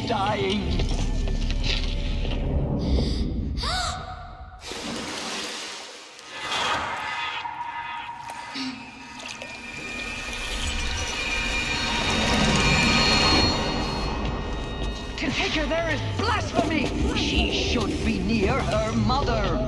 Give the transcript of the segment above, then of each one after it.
dying. To take her there is blasphemy! She should be near her mother.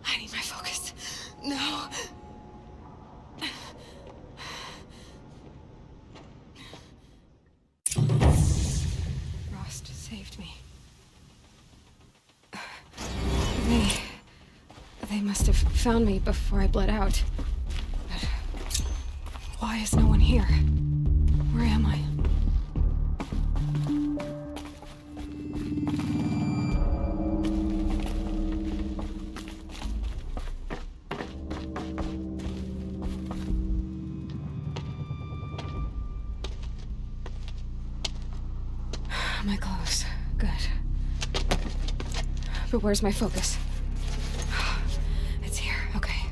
I need my focus. No. Rost saved me. They must have found me before I bled out. But why is no one here? Where am I? My clothes. Good. But where's my focus? It's here. Okay.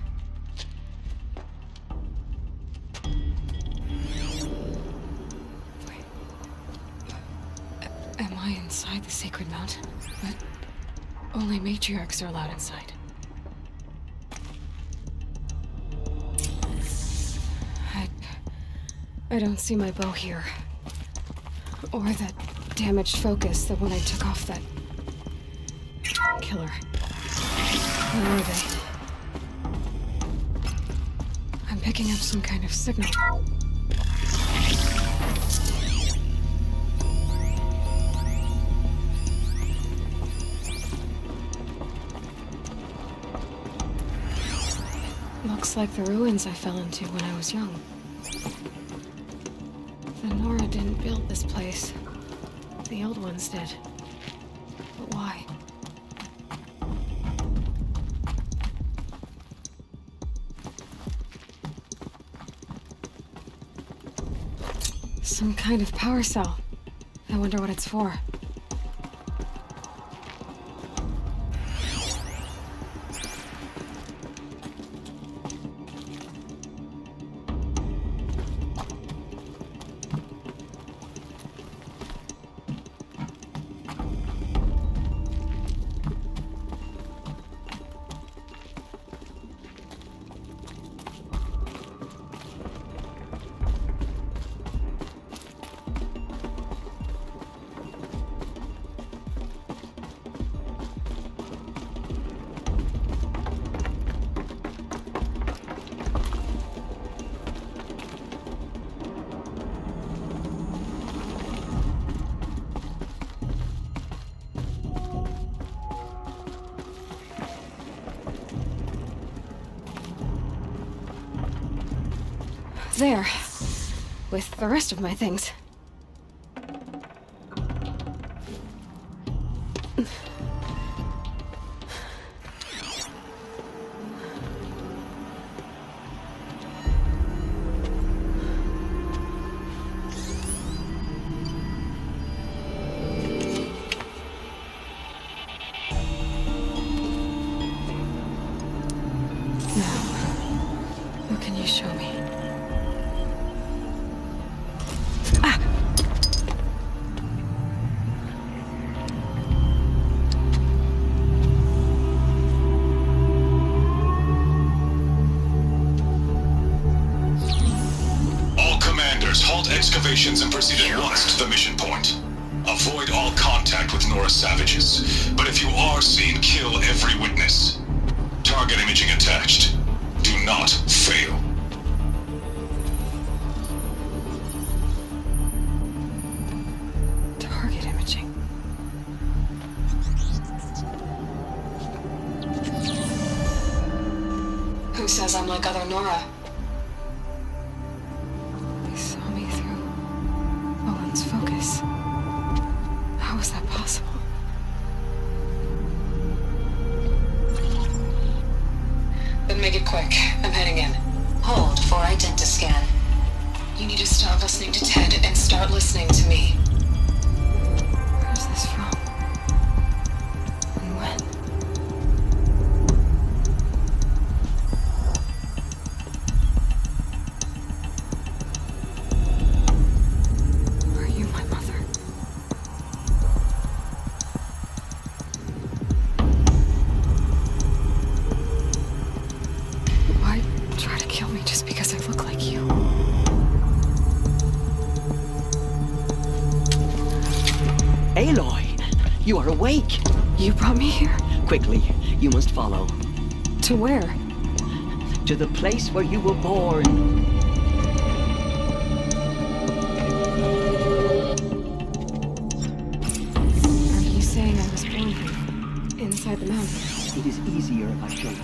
Wait. Am I inside the sacred mountain? But only matriarchs are allowed inside. I don't see my bow here. Or that damaged focus that when I took off that killer. Where are they? I'm picking up some kind of signal. Looks like the ruins I fell into when I was young. The Nora didn't build this place. The old ones did. But why? Some kind of power cell. I wonder what it's for. There, with the rest of my things. Now, what can you show me? Ah! renovations and proceed at once to the mission point. Avoid all contact with Nora savages, but if you are seen, kill every witness. Target imaging attached. Do not fail. Target imaging. Who says I'm like other Nora? They saw me through Owen's focus. How is that possible? Then make it quick. I'm heading in. Hold for identiscan. You need to stop listening to Ted and start listening to me. Where's this from? And when? Are you my mother? Why try to kill me just because I look like you? Aloy, you are awake. You brought me here? Quickly, you must follow. To where? To the place where you were born. Are you saying I was born here? Inside the mountain? It is easier if I show you.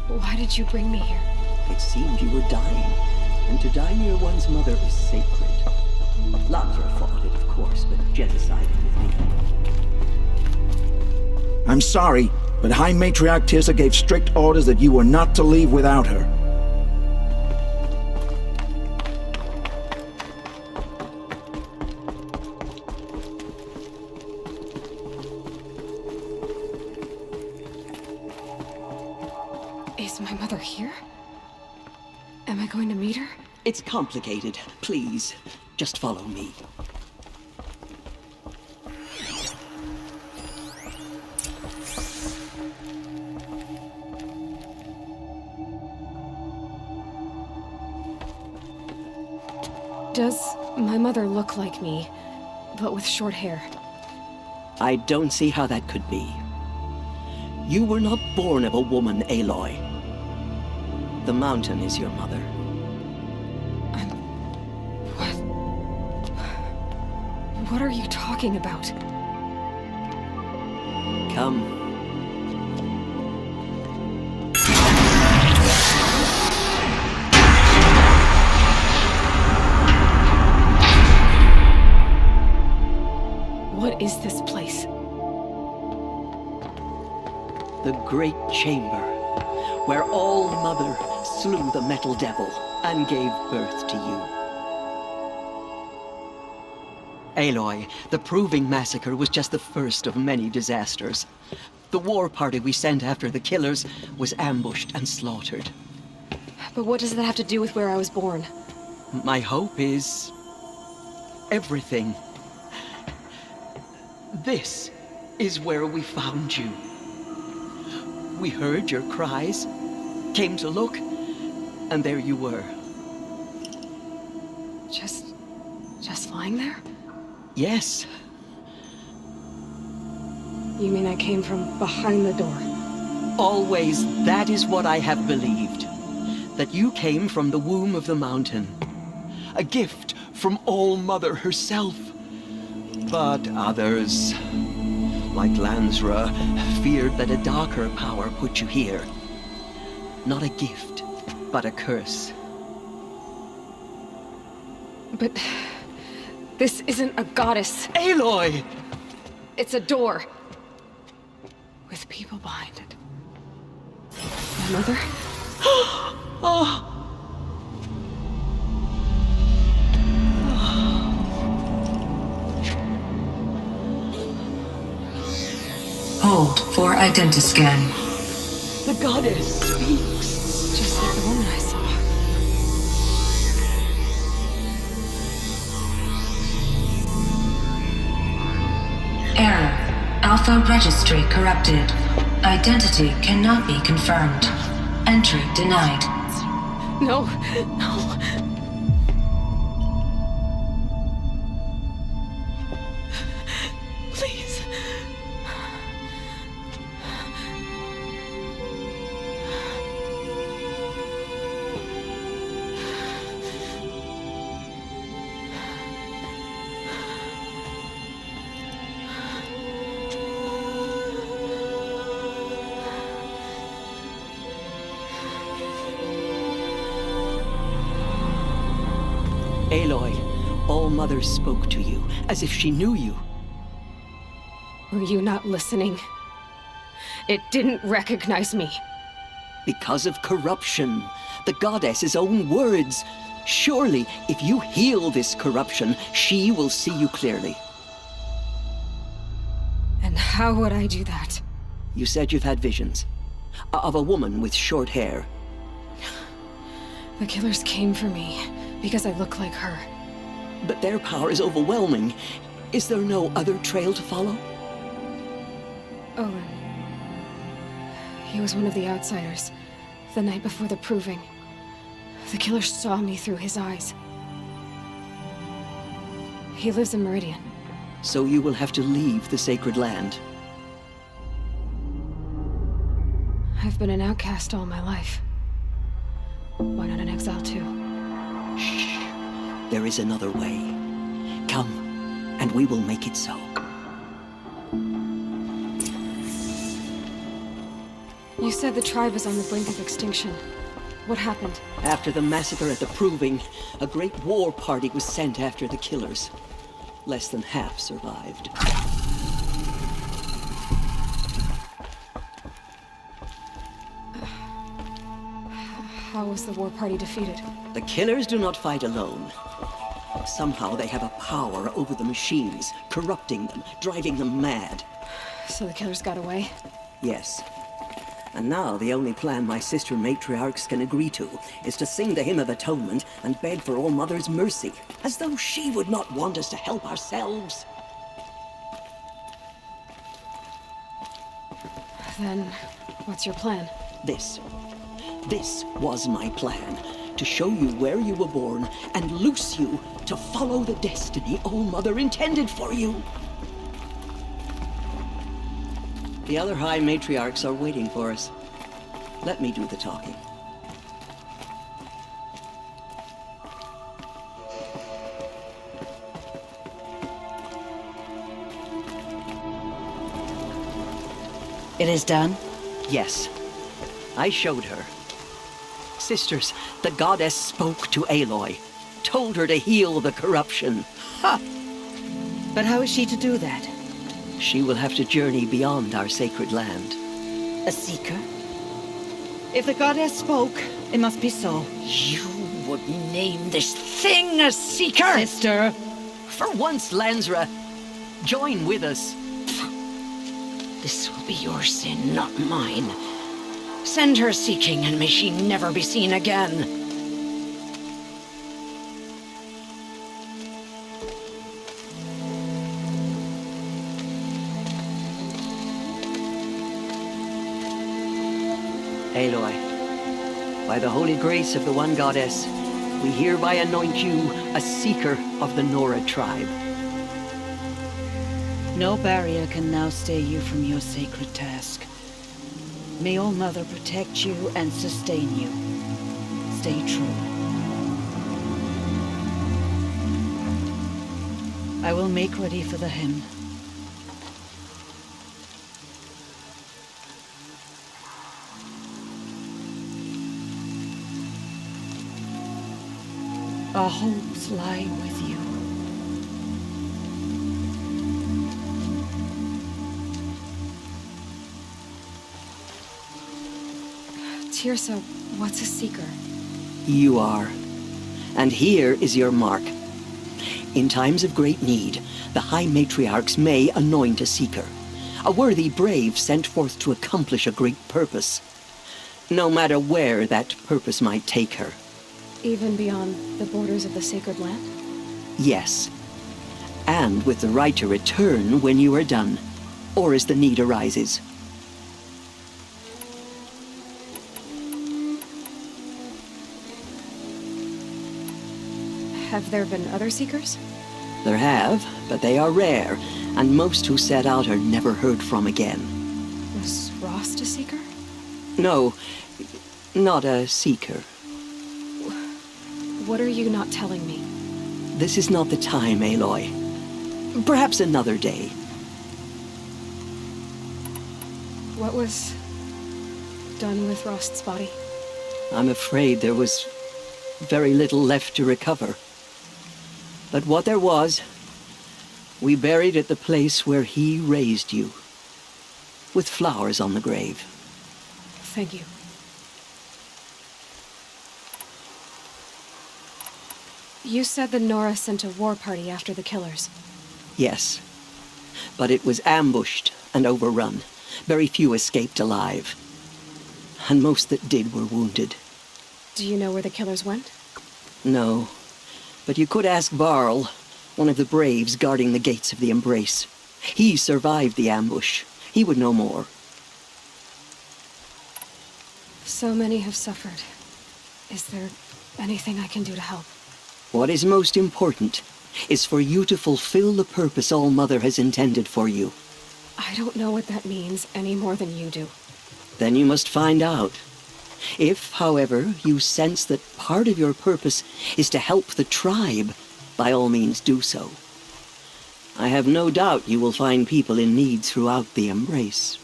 Why did you bring me here? It seemed you were dying, and to die near one's mother is sacred. Lantra fought it, of course, but genocided with me. I'm sorry, but High Matriarch Tirsa gave strict orders that you were not to leave without her. Is my mother here? Am I going to meet her? It's complicated. Please, just follow me. Does my mother look like me, but with short hair? I don't see how that could be. You were not born of a woman, Aloy. The mountain is your mother. What? What are you talking about? Come. What is this place? The Great Chamber, where All Mother slew the Metal Devil and gave birth to you. Aloy, the Proving Massacre was just the first of many disasters. The war party we sent after the killers was ambushed and slaughtered. But what does that have to do with where I was born? My hope is everything. This is where we found you. We heard your cries, came to look, and there you were. Just lying there? Yes. You mean I came from behind the door? Always, that is what I have believed. That you came from the womb of the mountain. A gift from All Mother herself. But others, like Lansra, feared that a darker power put you here. Not a gift, but a curse. But this isn't a goddess. Aloy! It's a door. With people behind it. My mother? Oh! Hold for identiscan. The goddess speaks. Just like the woman I saw. Alpha registry corrupted. Identity cannot be confirmed. Entry denied. No, no. Please. Aloy, All-Mother spoke to you, as if she knew you. Were you not listening? It didn't recognize me. Because of corruption. The goddess's own words. Surely, if you heal this corruption, she will see you clearly. And how would I do that? You said you've had visions. Of a woman with short hair. The killers came for me because I look like her. But their power is overwhelming. Is there no other trail to follow? Owen. He was one of the outsiders. The night before the proving. The killer saw me through his eyes. He lives in Meridian. So you will have to leave the sacred land. I've been an outcast all my life. Why not an exile too? Shh. There is another way. Come, and we will make it so. You said the tribe is on the brink of extinction. What happened? After the massacre at the Proving, a great war party was sent after the killers. Less than half survived. How was the war party defeated? The killers do not fight alone. Somehow they have a power over the machines, corrupting them, driving them mad. So the killers got away? Yes. And now the only plan my sister matriarchs can agree to is to sing the Hymn of Atonement and beg for All-Mother's mercy, as though she would not want us to help ourselves. Then, what's your plan? This was my plan. To show you where you were born and loose you to follow the destiny All-Mother intended for you. The other High Matriarchs are waiting for us. Let me do the talking. It is done? Yes. I showed her. Sisters, the goddess spoke to Aloy, told her to heal the corruption. Ha! But how is she to do that? She will have to journey beyond our sacred land. A seeker? If the goddess spoke, it must be so. You would name this thing a seeker? Sister! For once, Lansra, join with us. This will be your sin, not mine. Send her seeking, and may she never be seen again. Aloy, by the holy grace of the one goddess, we hereby anoint you a seeker of the Nora tribe. No barrier can now stay you from your sacred task. May All-Mother protect you and sustain you. Stay true. I will make ready for the hymn. Our hopes lie with you. Tirsa, what's a seeker? You are. And here is your mark. In times of great need, the High Matriarchs may anoint a seeker. A worthy brave sent forth to accomplish a great purpose. No matter where that purpose might take her. Even beyond the borders of the sacred land? Yes. And with the right to return when you are done. or as the need arises. Have there been other Seekers? There have, but they are rare, and most who set out are never heard from again. Was Rost a Seeker? No, not a Seeker. What are you not telling me? This is not the time, Aloy. Perhaps another day. What was done with Rost's body? I'm afraid there was very little left to recover. But what there was, we buried at the place where he raised you, with flowers on the grave. Thank you. You said the Nora sent a war party after the killers. Yes, but it was ambushed and overrun. Very few escaped alive, and most that did were wounded. Do you know where the killers went? No, but you could ask Varl, one of the braves guarding the gates of the Embrace. He survived the ambush. He would know more. So many have suffered. Is there anything I can do to help? What is most important is for you to fulfill the purpose All-Mother has intended for you. I don't know what that means any more than you do. Then you must find out. If, however, you sense that part of your purpose is to help the tribe, by all means do so. I have no doubt you will find people in need throughout the Embrace.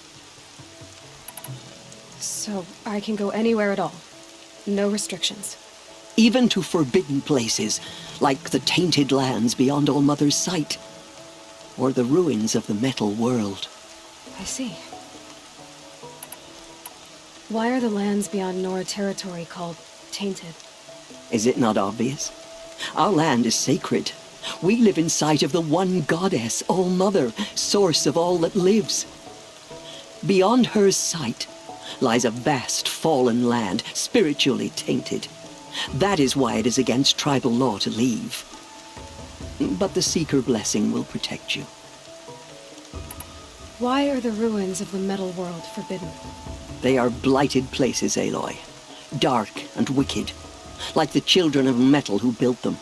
So I can go anywhere at all? No restrictions? Even to forbidden places, like the tainted lands beyond All-Mother's sight, or the ruins of the metal world. I see. Why are the lands beyond Nora territory called tainted? Is it not obvious? Our land is sacred. We live in sight of the one goddess, All-Mother, source of all that lives. Beyond her sight lies a vast fallen land, spiritually tainted. That is why it is against tribal law to leave. But the Seeker blessing will protect you. Why are the ruins of the metal world forbidden? They are blighted places, Aloy. Dark and wicked, like the children of metal who built them.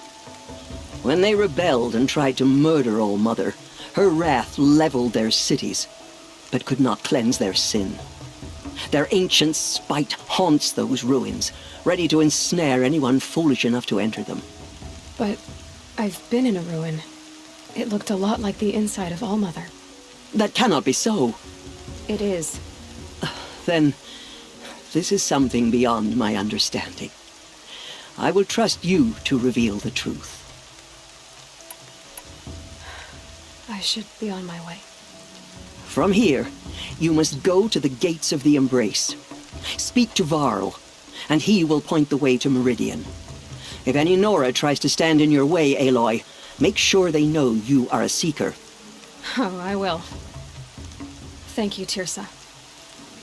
When they rebelled and tried to murder All-Mother, her wrath leveled their cities, but could not cleanse their sin. Their ancient spite haunts those ruins, ready to ensnare anyone foolish enough to enter them. But I've been in a ruin. It looked a lot like the inside of All-Mother. That cannot be so. It is. Then, this is something beyond my understanding. I will trust you to reveal the truth. I should be on my way. From here, you must go to the gates of the Embrace. Speak to Varl, and he will point the way to Meridian. If any Nora tries to stand in your way, Aloy, make sure they know you are a Seeker. Oh, I will. Thank you, Tirsa,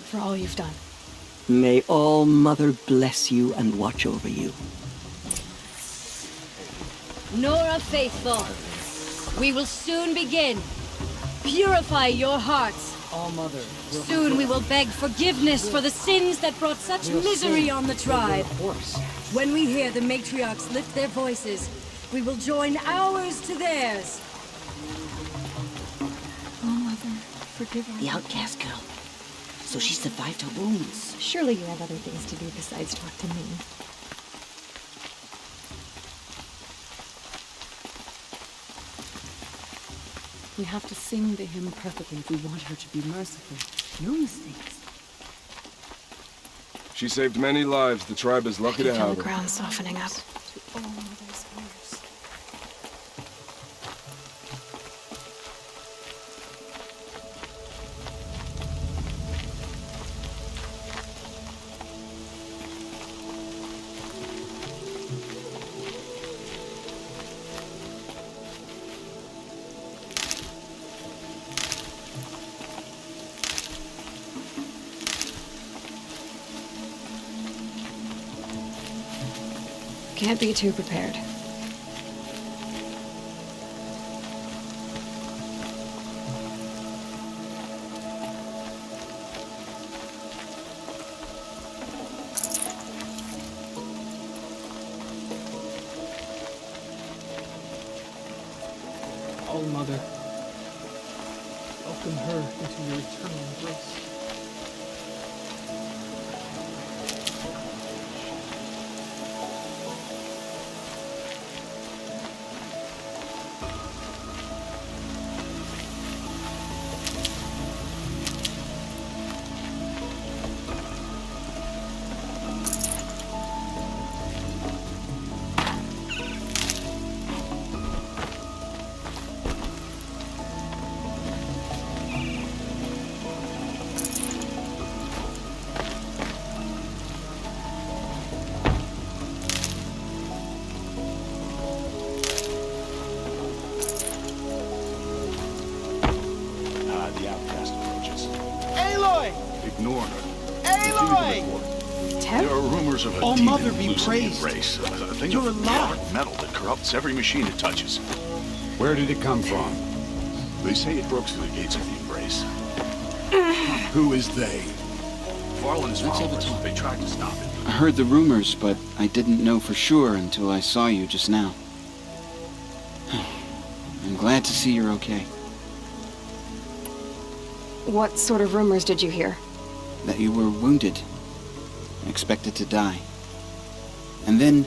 for all you've done. May All-Mother bless you and watch over you. Nora faithful, we will soon begin. Purify your hearts. All-Mother. Soon we will beg forgiveness for the sins that brought such misery on the tribe. When we hear the matriarchs lift their voices, we will join ours to theirs. All-Mother, forgive her. The outcast girl. So she survived her wounds. Surely you have other things to do besides talk to me. We have to sing the hymn perfectly if we want her to be merciful. No mistakes. She saved many lives. The tribe is lucky to Feel have the her. ground softening up. To All-Mother's ears. Can't be too prepared. Ignore her. Aloy! Ted? There are rumors of a Oh, demon Mother be loose in the praised. embrace. A thing You're of alive. dark metal that corrupts every machine it touches. Where did it come from? They say it broke through the gates of the embrace. Who is they? Varl and his Let's have a followers, talk. they tried to stop it. I heard the rumors, but I didn't know for sure until I saw you just now. I'm glad to see you're okay. What sort of rumors did you hear? That you were wounded, expected to die. And then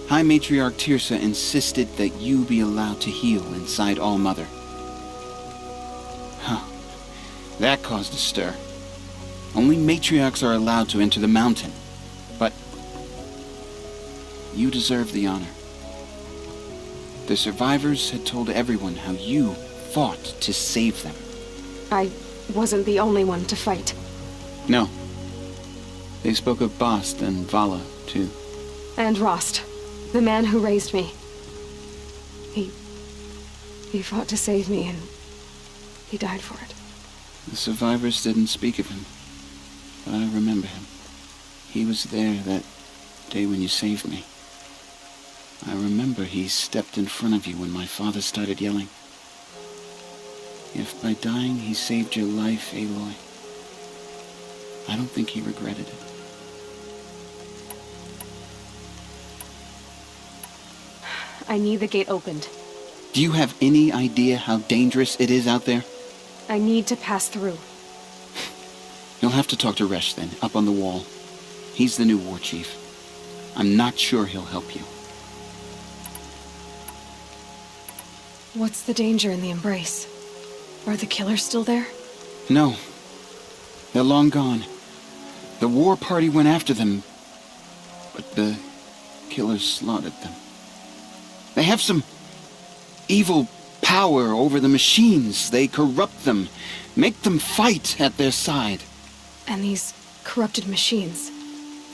High Matriarch Tirsa insisted that you be allowed to heal inside All-Mother. Huh. That caused a stir. Only matriarchs are allowed to enter the mountain. But you deserve the honor. The survivors had told everyone how you fought to save them. I wasn't the only one to fight. No. They spoke of Bast and Vala, too. And Rost, the man who raised me. He fought to save me, and he died for it. The survivors didn't speak of him, but I remember him. He was there that day when you saved me. I remember he stepped in front of you when my father started yelling. If by dying he saved your life, Aloy, I don't think he regretted it. I need the gate opened. Do you have any idea how dangerous it is out there? I need to pass through. You'll have to talk to Resh then, up on the wall. He's the new war chief. I'm not sure he'll help you. What's the danger in the embrace? Are the killers still there? No. They're long gone. The war party went after them, but the killers slaughtered them. They have some evil power over the machines. They corrupt them, make them fight at their side. And these corrupted machines,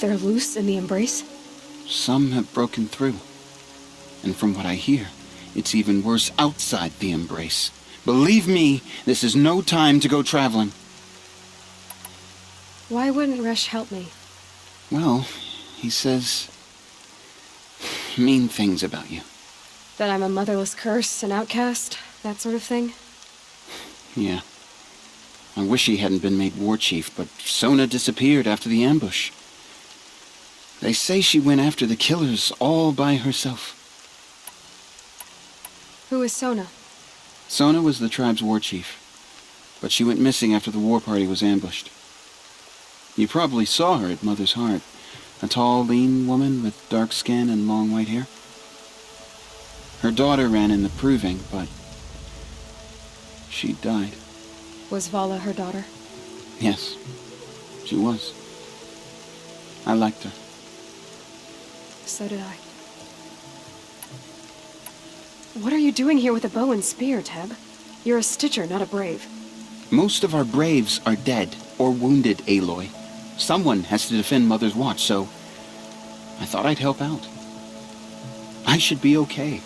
they're loose in the embrace? Some have broken through. And from what I hear, it's even worse outside the embrace. Believe me, this is no time to go traveling. Why wouldn't Resh help me? Well, he says mean things about you. That I'm a motherless curse, an outcast, that sort of thing? Yeah. I wish he hadn't been made war chief, but Sona disappeared after the ambush. They say she went after the killers all by herself. Who is Sona? Sona was the tribe's war chief, but she went missing after the war party was ambushed. You probably saw her at Mother's Heart. A tall, lean woman with dark skin and long white hair. Her daughter ran in the proving, but she died. Was Vala her daughter? Yes, she was. I liked her. So did I. What are you doing here with a bow and spear, Teb? You're a Stitcher, not a Brave. Most of our Braves are dead or wounded, Aloy. Someone has to defend Mother's Watch, so I thought I'd help out. I should be okay.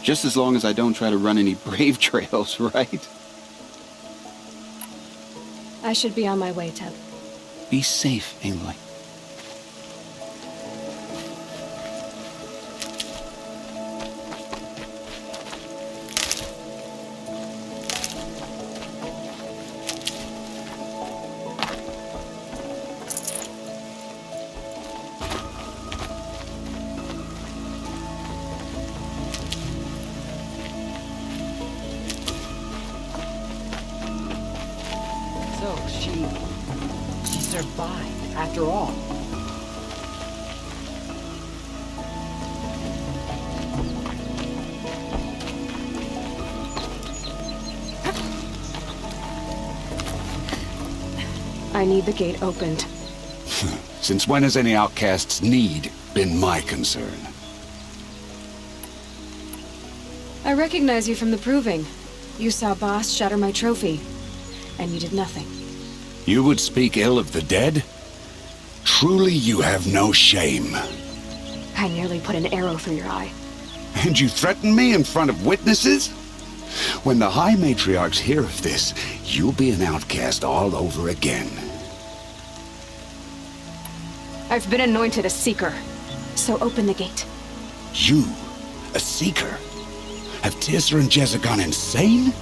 Just as long as I don't try to run any Brave trails, right? I should be on my way, Teb. Be safe, Aloy. So, she survived after all. I need the gate opened. Since when has any outcast's need been my concern? I recognize you from the proving. You saw Bast shatter my trophy, and you did nothing. You would speak ill of the dead? Truly you have no shame. I nearly put an arrow through your eye. And you threaten me in front of witnesses? When the High Matriarchs hear of this, you'll be an outcast all over again. I've been anointed a Seeker, so open the gate. You, a Seeker? Have Tirsa and Jezza gone insane?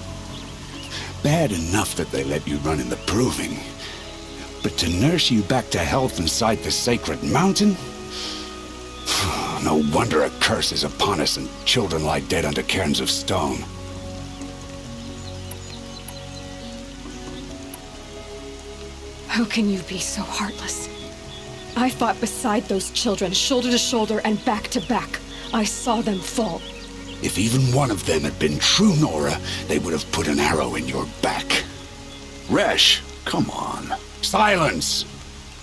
Bad enough that they let you run in the Proving. But to nurse you back to health inside the sacred mountain? No wonder a curse is upon us and children lie dead under cairns of stone. How can you be so heartless? I fought beside those children, shoulder to shoulder and back to back. I saw them fall. If even one of them had been true Nora, they would have put an arrow in your back. Resh, come on. Silence!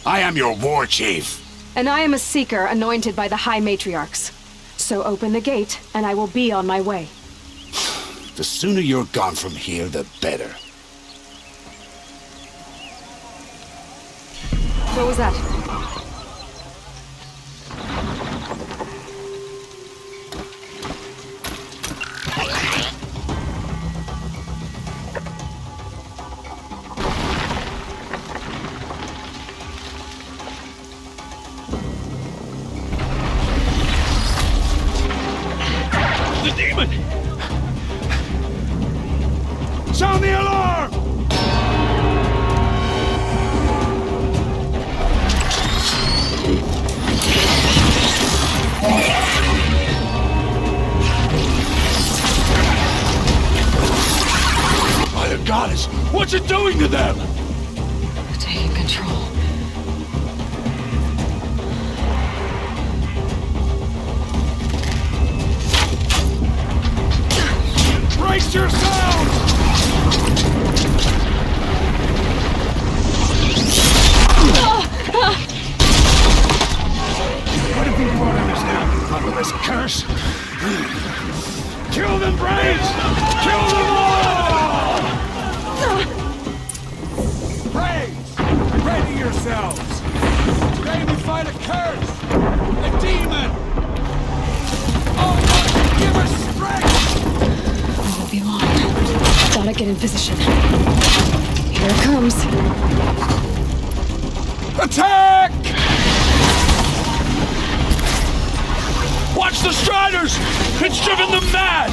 I am your war chief. And I am a Seeker anointed by the High Matriarchs. So open the gate, and I will be on my way. The sooner you're gone from here, the better. What was that? The demon! Sound the alarm! By the goddess, what's it doing to them? Taking control. Brace yourselves! What have you brought on us now, motherless curse? Kill them, Braves! Kill them all! Braves! Ready yourselves! Today we fight a curse! A demon! Oh, Lord, give us strength! It won't be long. Gotta get in position. Here it comes. Attack! Watch the Striders! It's driven them mad!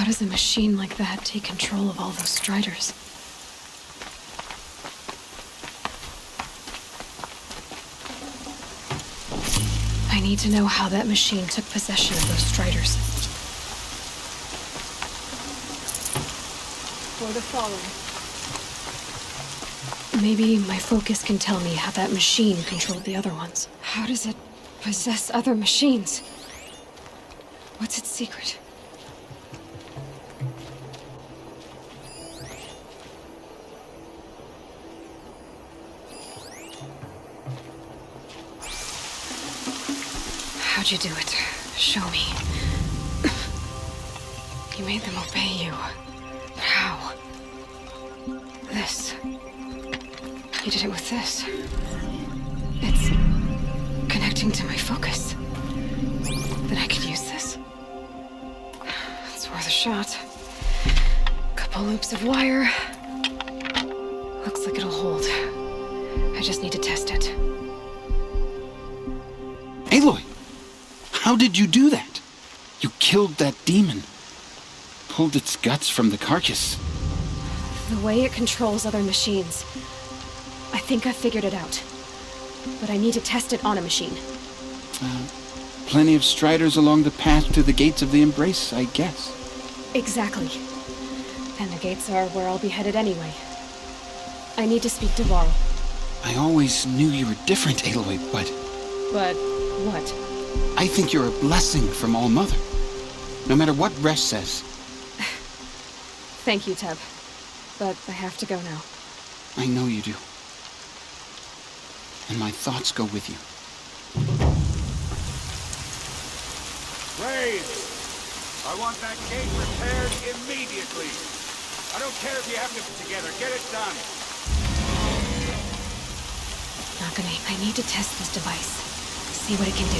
How does a machine like that take control of all those Striders? I need to know how that machine took possession of those Striders. For the fallen. Maybe my focus can tell me how that machine controlled the other ones. How does it possess other machines? What's its secret? How'd you do it? Show me. You made them obey you. But how? This. You did it with this. It's connecting to my focus. Then I could use this. It's worth a shot. Couple loops of wire. Looks like it'll hold. I just need to test it. Aloy! How did you do that? You killed that demon. Pulled its guts from the carcass. The way it controls other machines. I think I figured it out. But I need to test it on a machine. Plenty of Striders along the path to the gates of the Embrace, I guess. Exactly. And the gates are where I'll be headed anyway. I need to speak to Varl. I always knew you were different, Aloy, but... But what? I think you're a blessing from All Mother. No matter what Resh says. Thank you, Teb. But I have to go now. I know you do. And my thoughts go with you. Graves! I want that gate repaired immediately. I don't care if you have to put it together. Get it done. Nakane, I need to test this device. See what it can do.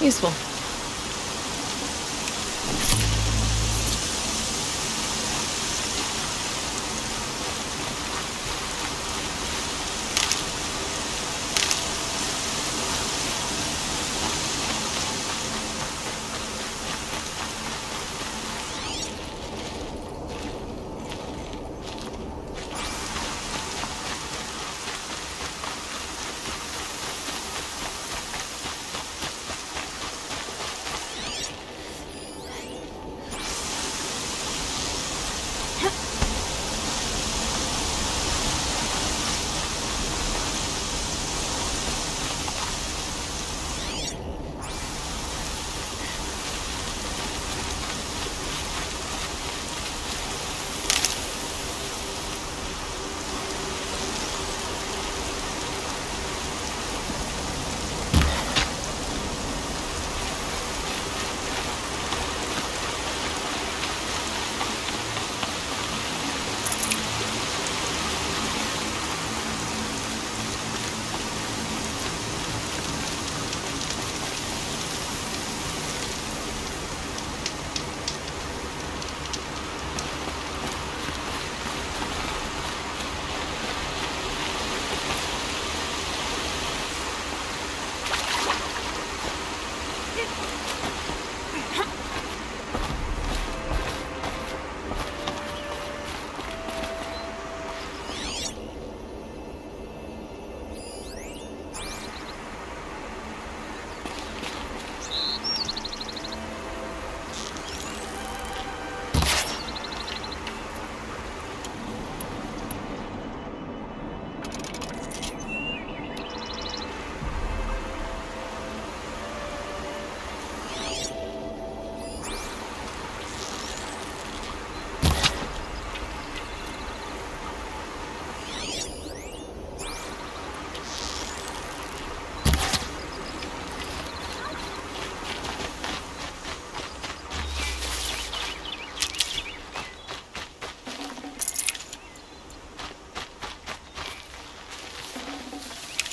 Useful.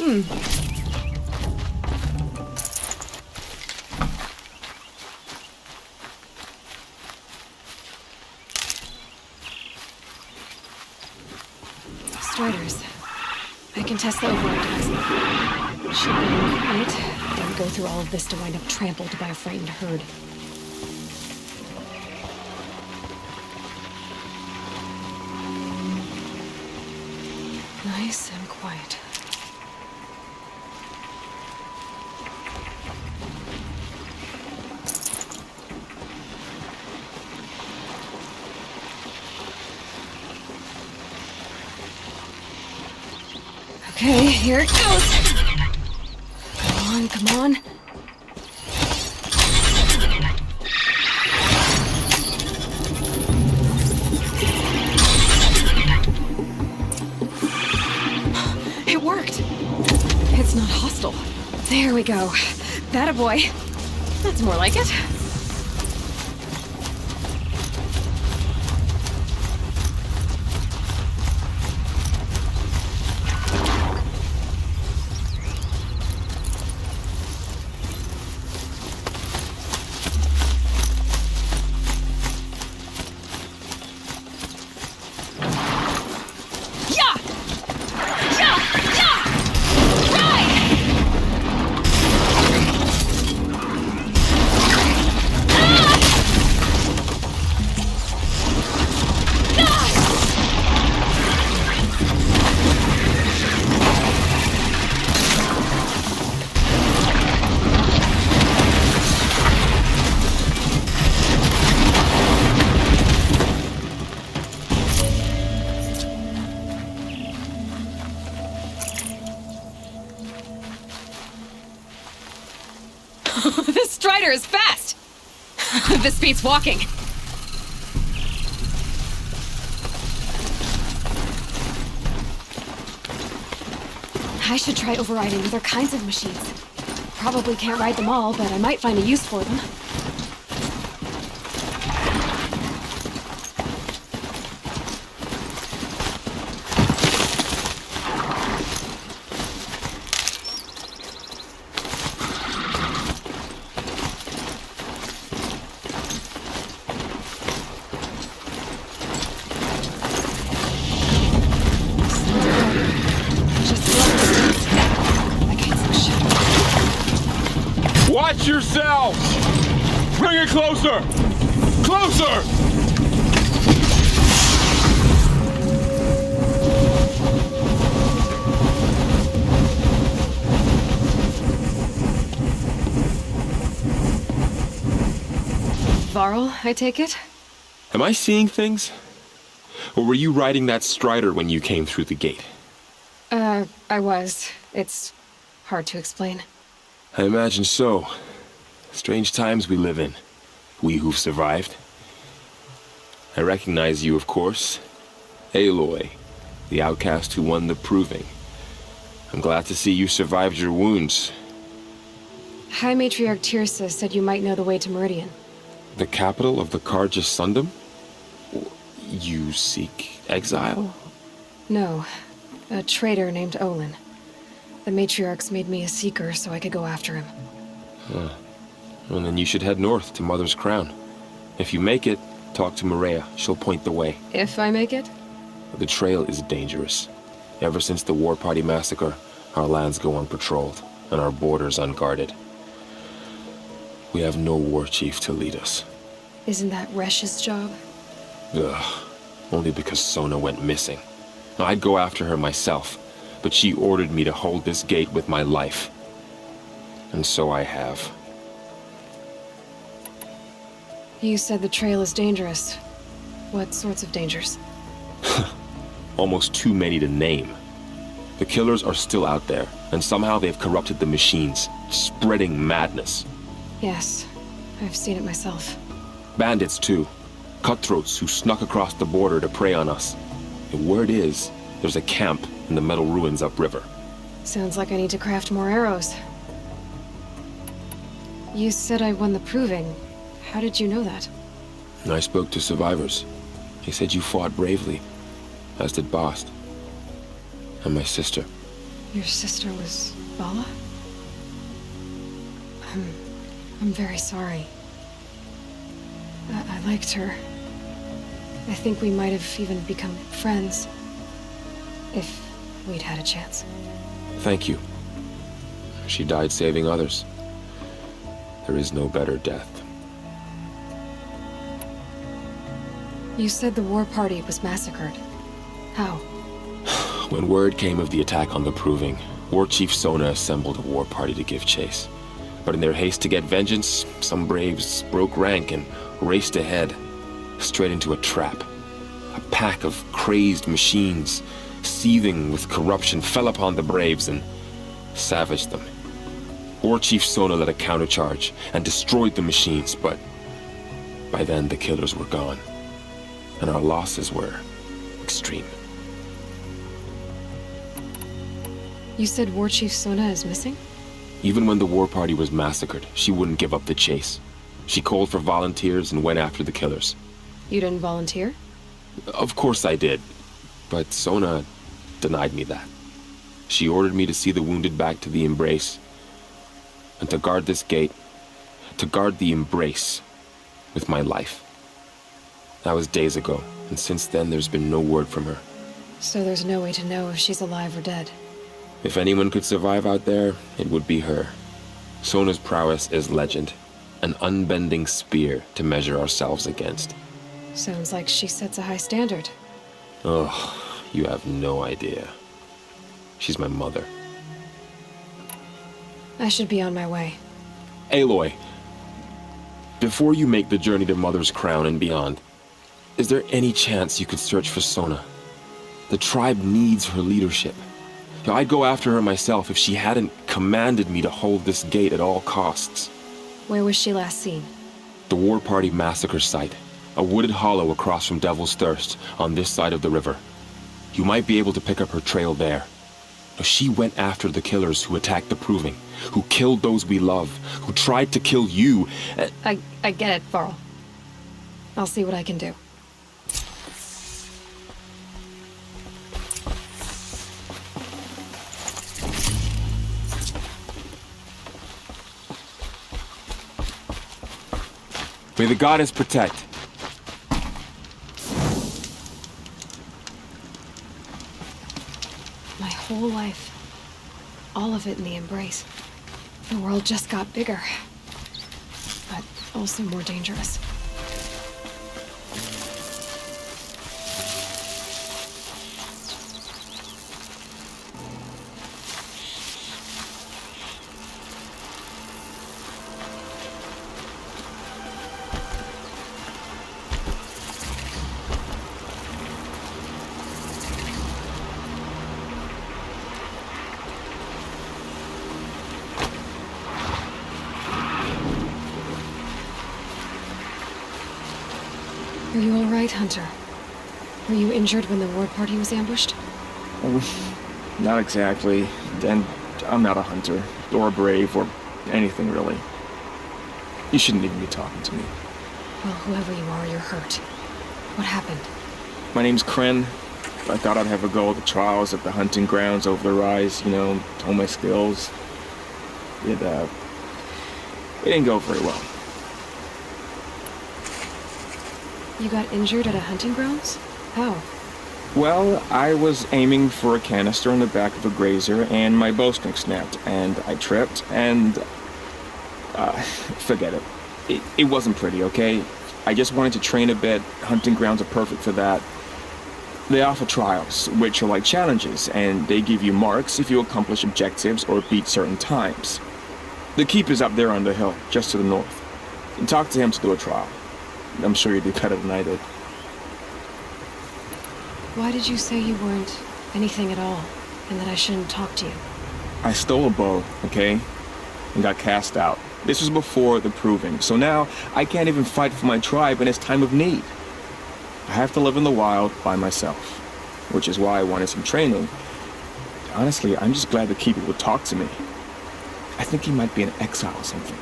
Striders. I can test the override device. Should be quiet. Don't go through all of this to wind up trampled by a frightened herd. Nice and quiet. Okay, here it goes. Come on, come on. It worked. It's not hostile. There we go. That a boy. That's more like it. This Strider is fast! This beats walking. I should try overriding other kinds of machines. Probably can't ride them all, but I might find a use for them. Watch yourselves! Bring it closer! Closer! Varl, I take it? Am I seeing things? Or were you riding that Strider when you came through the gate? I was. It's hard to explain. I imagine so. Strange times we live in. We who've survived. I recognize you, of course. Aloy, the outcast who won the proving. I'm glad to see you survived your wounds. High Matriarch Tirsa said you might know the way to Meridian. The capital of the Carja Sundom? You seek exile? No. A traitor named Olin. The Matriarchs made me a seeker so I could go after him. Huh. Well, then you should head north to Mother's Crown. If you make it, talk to Maria. She'll point the way. If I make it? The trail is dangerous. Ever since the War Party massacre, our lands go unpatrolled, and our borders unguarded. We have no war chief to lead us. Isn't that Resh's job? Ugh. Only because Sona went missing. I'd go after her myself, but she ordered me to hold this gate with my life. And so I have. You said the trail is dangerous. What sorts of dangers? Almost too many to name. The killers are still out there, and somehow they've corrupted the machines, spreading madness. Yes, I've seen it myself. Bandits, too. Cutthroats who snuck across the border to prey on us. The word is, there's a camp in the metal ruins upriver. Sounds like I need to craft more arrows. You said I won the proving. How did you know that? I spoke to survivors. They said you fought bravely, as did Bast. And my sister. Your sister was Bala? I'm very sorry. I liked her. I think we might have even become friends. If we'd had a chance. Thank you. She died saving others. There is no better death. You said the war party was massacred. How? When word came of the attack on the Proving, War Chief Sona assembled a war party to give chase. But in their haste to get vengeance, some braves broke rank and raced ahead, straight into a trap. A pack of crazed machines, seething with corruption, fell upon the braves and savaged them. War Chief Sona led a countercharge and destroyed the machines, but by then the killers were gone, and our losses were extreme. You said War Chief Sona is missing? Even when the war party was massacred, she wouldn't give up the chase. She called for volunteers and went after the killers. You didn't volunteer? Of course I did, but Sona denied me that. She ordered me to see the wounded back to the Embrace, and to guard this gate, to guard the Embrace with my life. That was days ago, and since then there's been no word from her. So there's no way to know if she's alive or dead. If anyone could survive out there, it would be her. Sona's prowess is legend, an unbending spear to measure ourselves against. Sounds like she sets a high standard. Oh, you have no idea. She's my mother. I should be on my way. Aloy, before you make the journey to Mother's Crown and beyond, is there any chance you could search for Sona? The tribe needs her leadership. I'd go after her myself if she hadn't commanded me to hold this gate at all costs. Where was she last seen? The War Party massacre site. A wooded hollow across from Devil's Thirst, on this side of the river. You might be able to pick up her trail there. She went after the killers who attacked the Proving, who killed those we love, who tried to kill you. I get it, Varl. I'll see what I can do. May the goddess protect. My whole life. All of it in the Embrace. The world just got bigger. But also more dangerous. Are you all right, Hunter? Were you injured when the war party was ambushed? Not exactly. And I'm not a hunter, or a brave, or anything really. You shouldn't even be talking to me. Well, whoever you are, you're hurt. What happened? My name's Kren. I thought I'd have a go at the trials at the hunting grounds over the rise, hone my skills. It didn't go very well. You got injured at a hunting grounds? How? Well, I was aiming for a canister in the back of a grazer, and my bowstring snapped, and I tripped, and... forget it. It wasn't pretty, okay? I just wanted to train a bit. Hunting grounds are perfect for that. They offer trials, which are like challenges, and they give you marks if you accomplish objectives or beat certain times. The keeper's up there on the hill, just to the north. Talk to him to do a trial. I'm sure you'd do better than I did. Why did you say you weren't anything at all, and that I shouldn't talk to you? I stole a bow, okay? And got cast out. This was before the Proving, so now I can't even fight for my tribe in its time of need. I have to live in the wild by myself, which is why I wanted some training. Honestly, I'm just glad the keeper would talk to me. I think he might be in exile or something.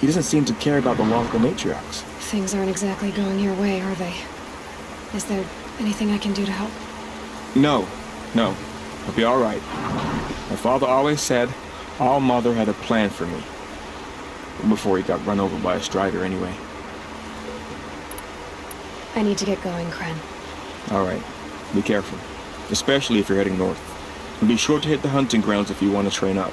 He doesn't seem to care about the laws of the matriarchs. Things aren't exactly going your way, are they? Is there anything I can do to help? No. I'll be all right. My father always said All Mother had a plan for me. Before he got run over by a strider, anyway. I need to get going, Kren. All right. Be careful. Especially if you're heading north. And be sure to hit the hunting grounds if you want to train up.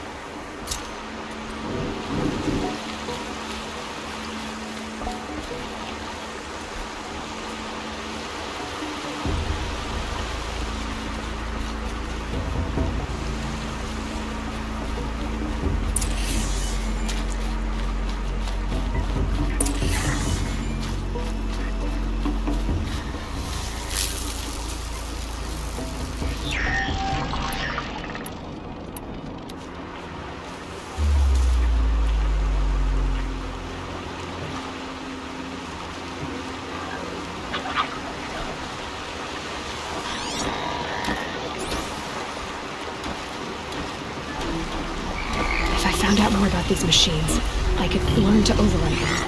Found out more about these machines. I could learn to override them.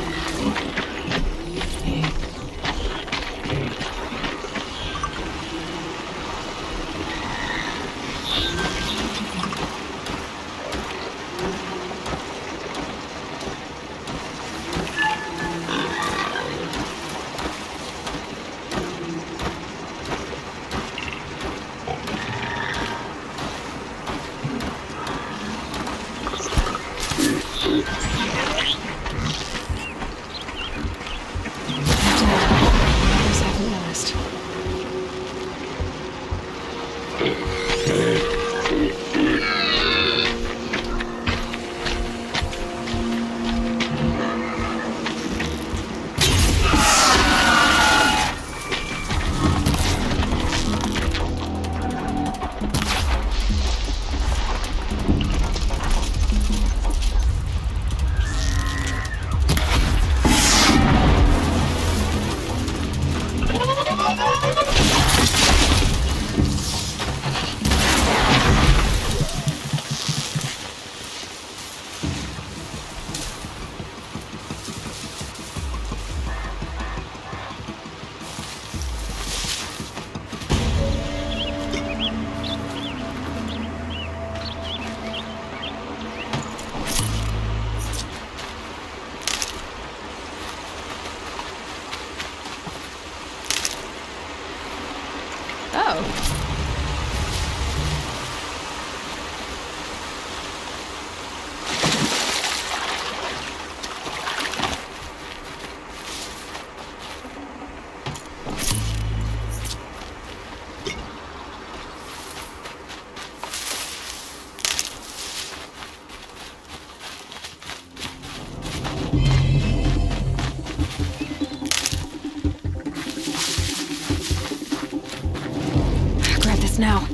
Now.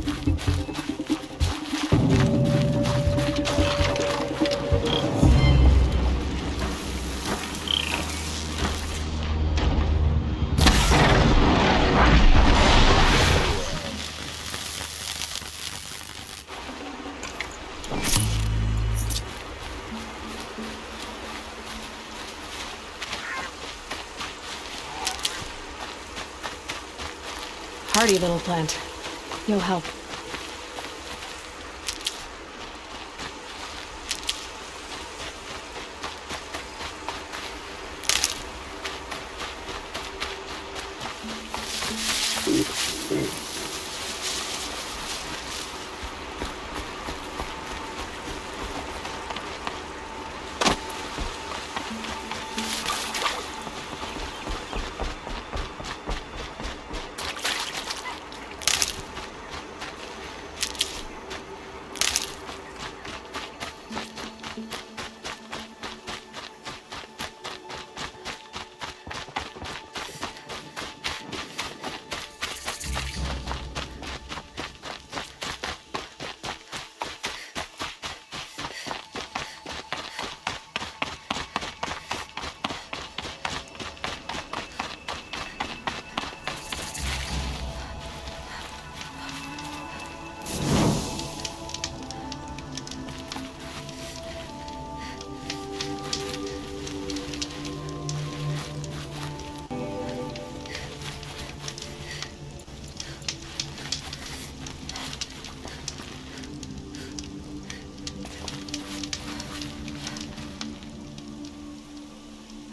Hardy little plant. You'll help.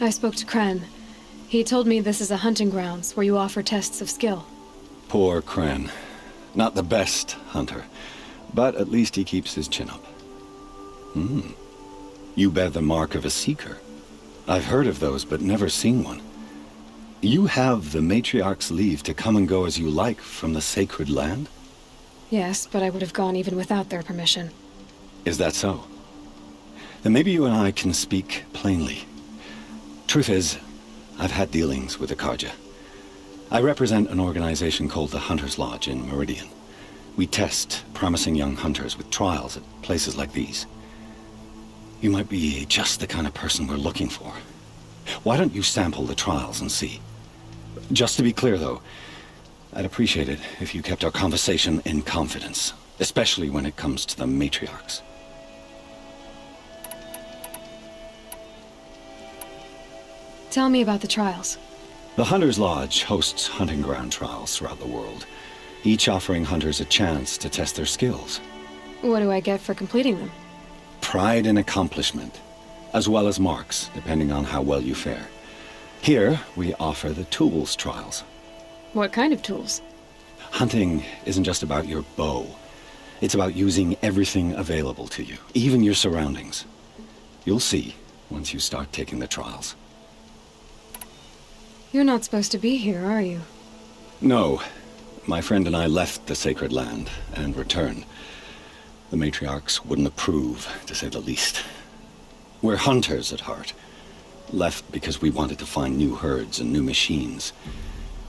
I spoke to Kren. He told me this is a hunting grounds where you offer tests of skill. Poor Kren. Not the best hunter, but at least he keeps his chin up. You bear the mark of a seeker. I've heard of those, but never seen one. You have the Matriarch's leave to come and go as you like from the sacred land? Yes, but I would have gone even without their permission. Is that so? Then maybe you and I can speak plainly. Truth is, I've had dealings with the Karja. I represent an organization called the Hunter's Lodge in Meridian. We test promising young hunters with trials at places like these. You might be just the kind of person we're looking for. Why don't you sample the trials and see? Just to be clear, though, I'd appreciate it if you kept our conversation in confidence, especially when it comes to the matriarchs. Tell me about the trials. The Hunter's Lodge hosts hunting ground trials throughout the world, each offering hunters a chance to test their skills. What do I get for completing them? Pride and accomplishment, as well as marks, depending on how well you fare. Here, we offer the tools trials. What kind of tools? Hunting isn't just about your bow. It's about using everything available to you, even your surroundings. You'll see once you start taking the trials. You're not supposed to be here, are you? No. My friend and I left the sacred land and returned. The matriarchs wouldn't approve, to say the least. We're hunters at heart. Left because we wanted to find new herds and new machines.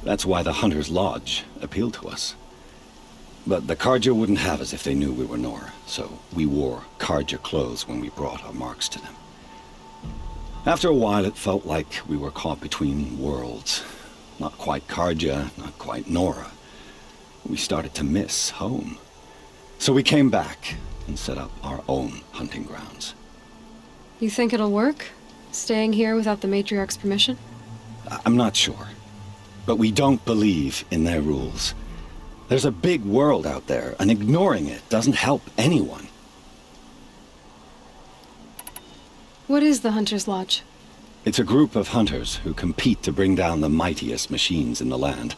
That's why the Hunter's Lodge appealed to us. But the Karja wouldn't have us if they knew we were Nora, so we wore Karja clothes when we brought our marks to them. After a while, it felt like we were caught between worlds. Not quite Karja, not quite Nora. We started to miss home. So we came back and set up our own hunting grounds. You think it'll work? Staying here without the matriarch's permission? I'm not sure. But we don't believe in their rules. There's a big world out there, and ignoring it doesn't help anyone. What is the Hunter's Lodge? It's a group of hunters who compete to bring down the mightiest machines in the land,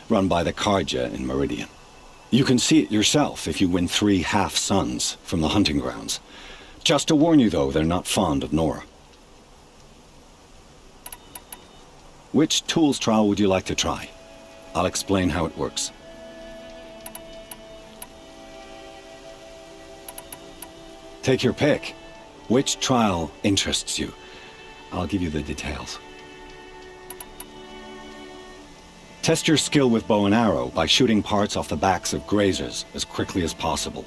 run by the Karja in Meridian. You can see it yourself if you win 3 half-suns from the hunting grounds. Just to warn you, though, they're not fond of Nora. Which tools trial would you like to try? I'll explain how it works. Take your pick. Which trial interests you? I'll give you the details. Test your skill with bow and arrow by shooting parts off the backs of grazers as quickly as possible.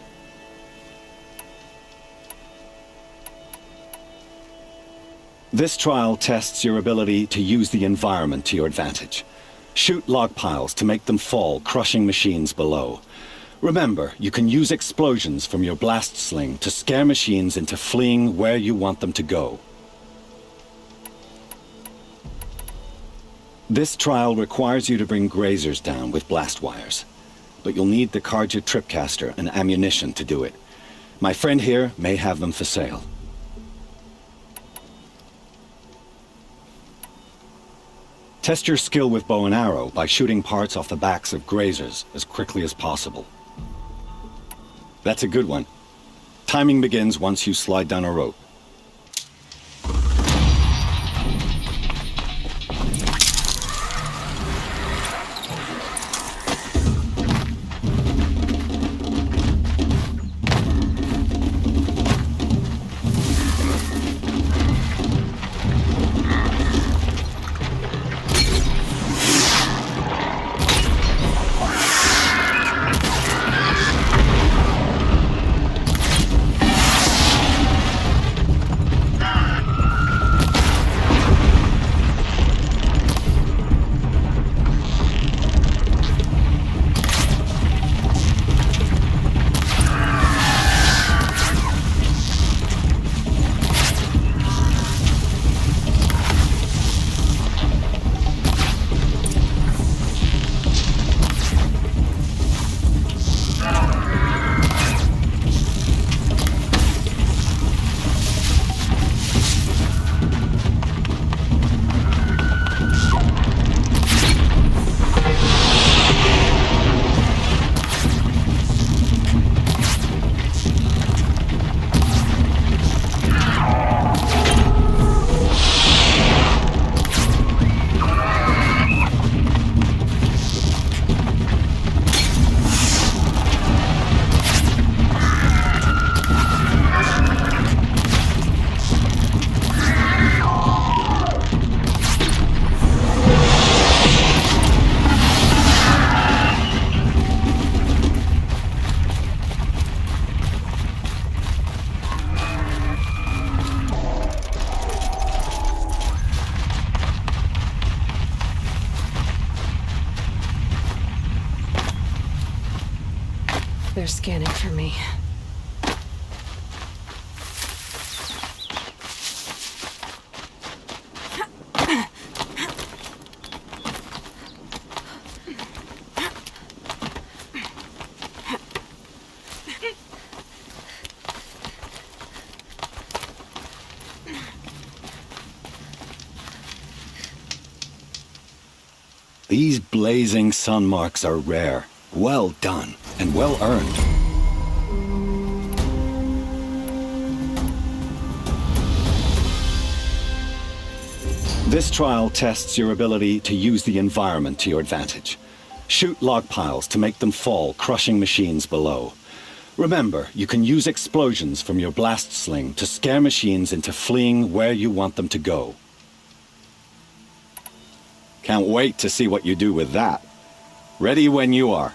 This trial tests your ability to use the environment to your advantage. Shoot log piles to make them fall, crushing machines below. Remember, you can use explosions from your blast sling to scare machines into fleeing where you want them to go. This trial requires you to bring grazers down with blast wires. But you'll need the Karja tripcaster and ammunition to do it. My friend here may have them for sale. Test your skill with bow and arrow by shooting parts off the backs of grazers as quickly as possible. That's a good one. Timing begins once you slide down a rope. They're scanning for me. These blazing sun marks are rare. Well done, and well earned. This trial tests your ability to use the environment to your advantage. Shoot log piles to make them fall, crushing machines below. Remember, you can use explosions from your blast sling to scare machines into fleeing where you want them to go. Can't wait to see what you do with that. Ready when you are.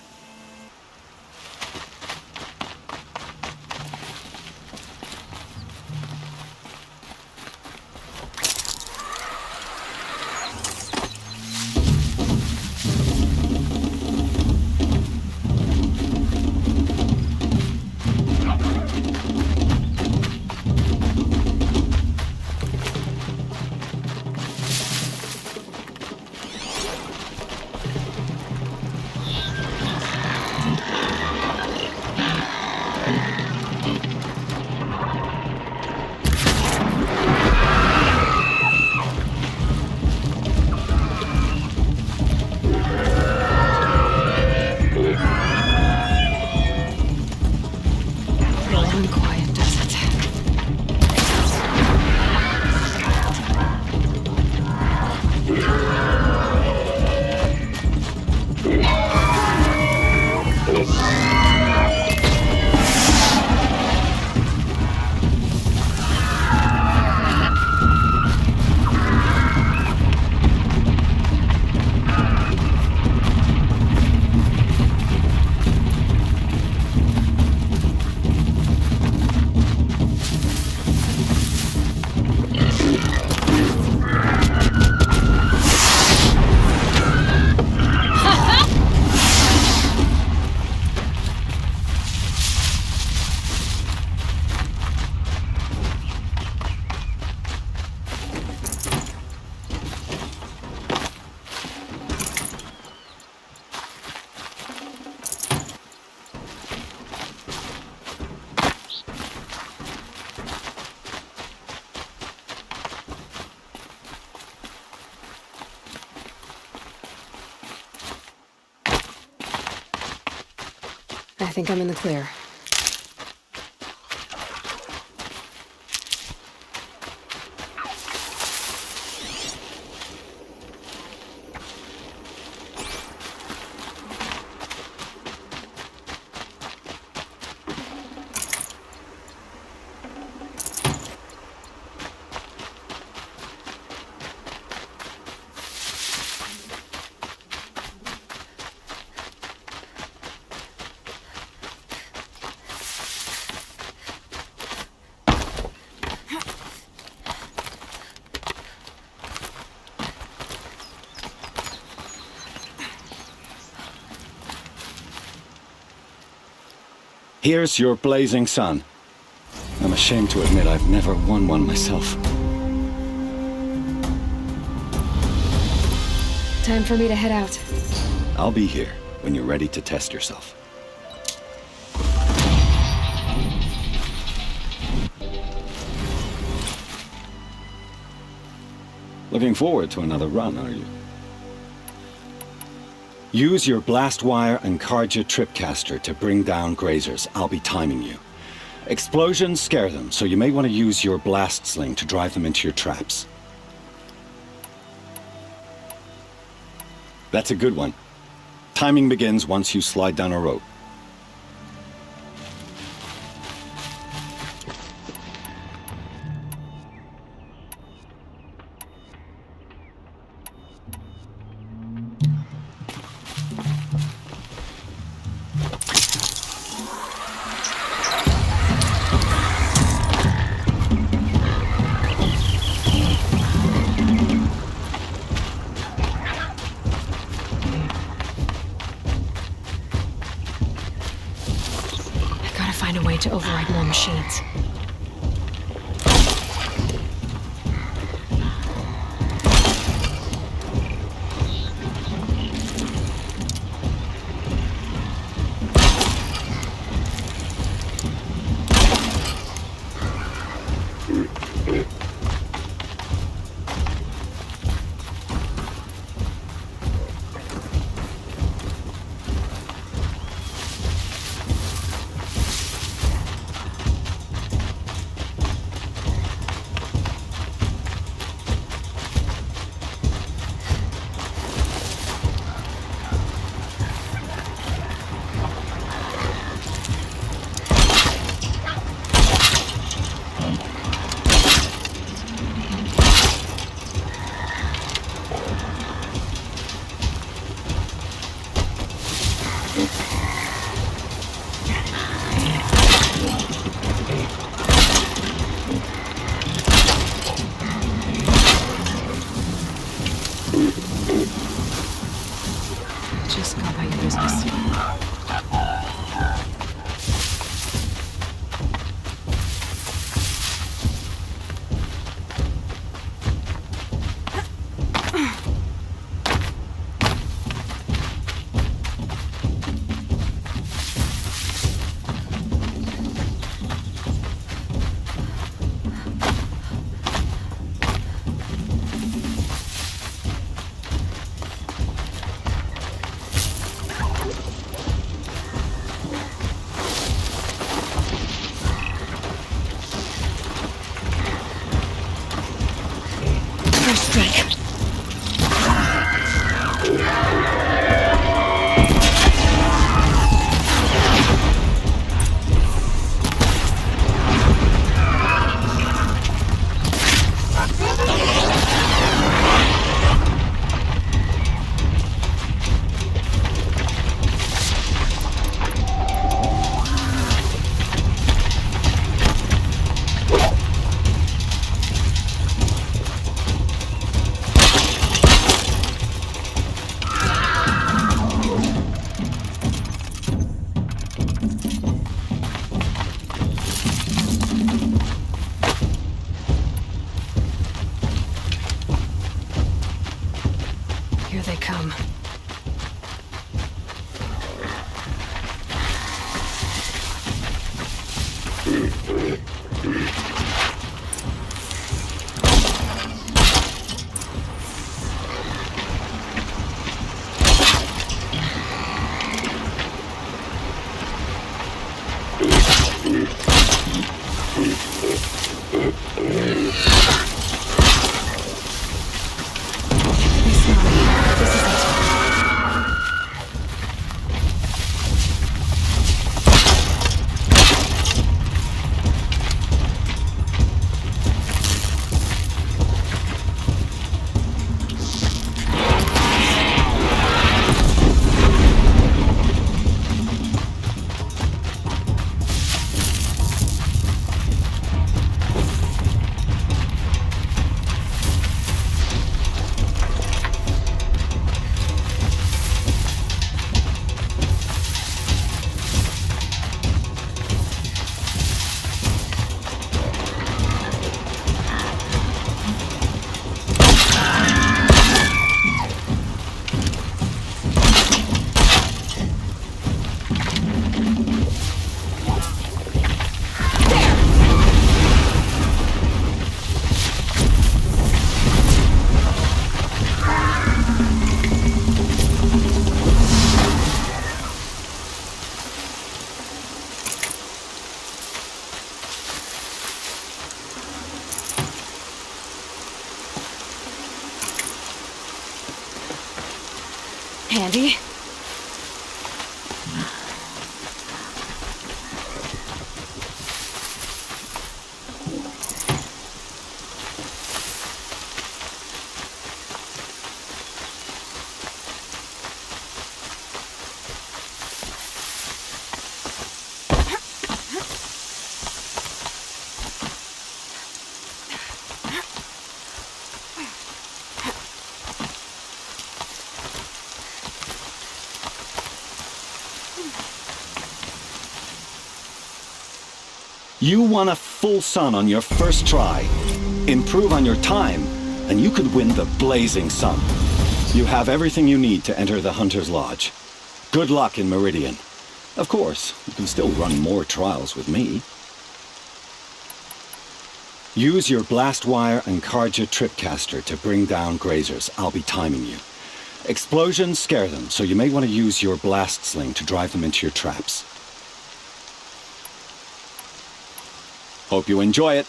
I think I'm in the clear. Here's your blazing sun. I'm ashamed to admit I've never won one myself. Time for me to head out. I'll be here when you're ready to test yourself. Looking forward to another run, are you? Use your blast wire and Carja tripcaster to bring down grazers. I'll be timing you. Explosions scare them, so you may want to use your blast sling to drive them into your traps. That's a good one. Timing begins once you slide down a rope. find a way to override more machines. Just go about your business. Here they come. Handy. You won a full sun on your first try. Improve on your time, and you could win the Blazing Sun. You have everything you need to enter the Hunter's Lodge. Good luck in Meridian. Of course, you can still run more trials with me. Use your blast wire and Karja tripcaster to bring down grazers. I'll be timing you. Explosions scare them, so you may want to use your blast sling to drive them into your traps. Hope you enjoy it.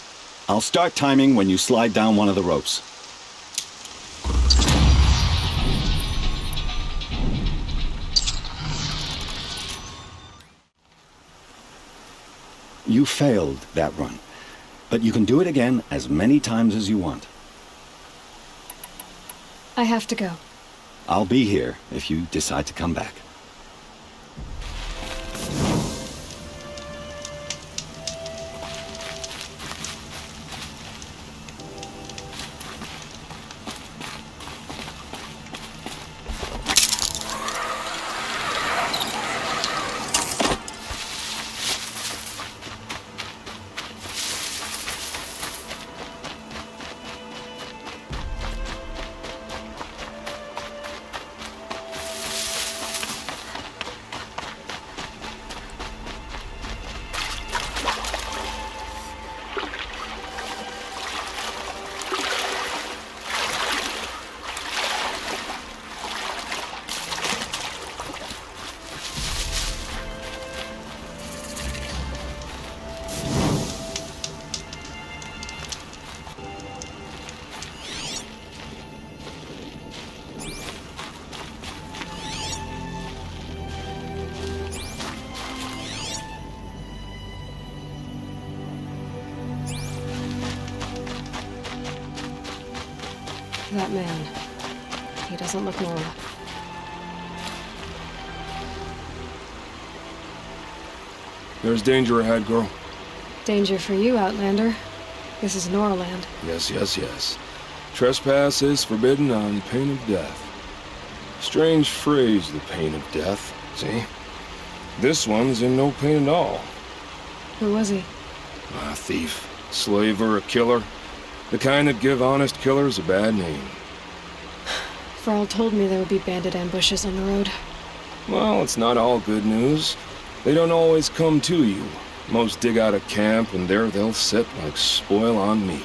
I'll start timing when you slide down one of the ropes. You failed that run, but you can do it again as many times as you want. I have to go. I'll be here if you decide to come back. That man. He doesn't look normal. There's danger ahead, girl. Danger for you, Outlander. This is Norland. Yes. Trespass is forbidden on pain of death. Strange phrase, the pain of death. See? This one's in no pain at all. Who was he? A thief, slaver, a killer. The kind that give honest killers a bad name. Farrell told me there would be bandit ambushes on the road. Well, it's not all good news. They don't always come to you. Most dig out a camp, and there they'll sit like spoil on meat.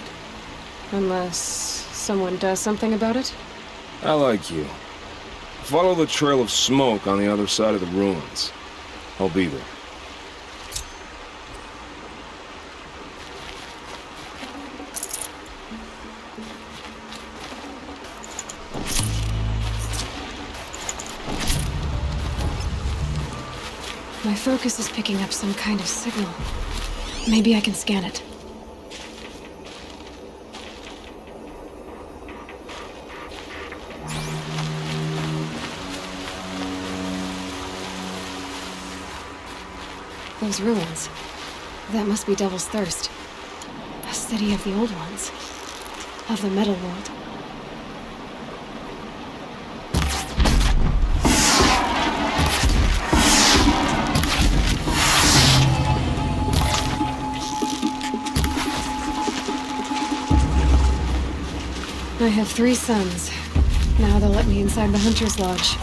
Unless someone does something about it? I like you. Follow the trail of smoke on the other side of the ruins. I'll be there. My focus is picking up some kind of signal. Maybe I can scan it. Those ruins. That must be Devil's Thirst. A city of the old ones. Of the metal world. I have 3 sons. Now they'll let me inside the Hunter's Lodge.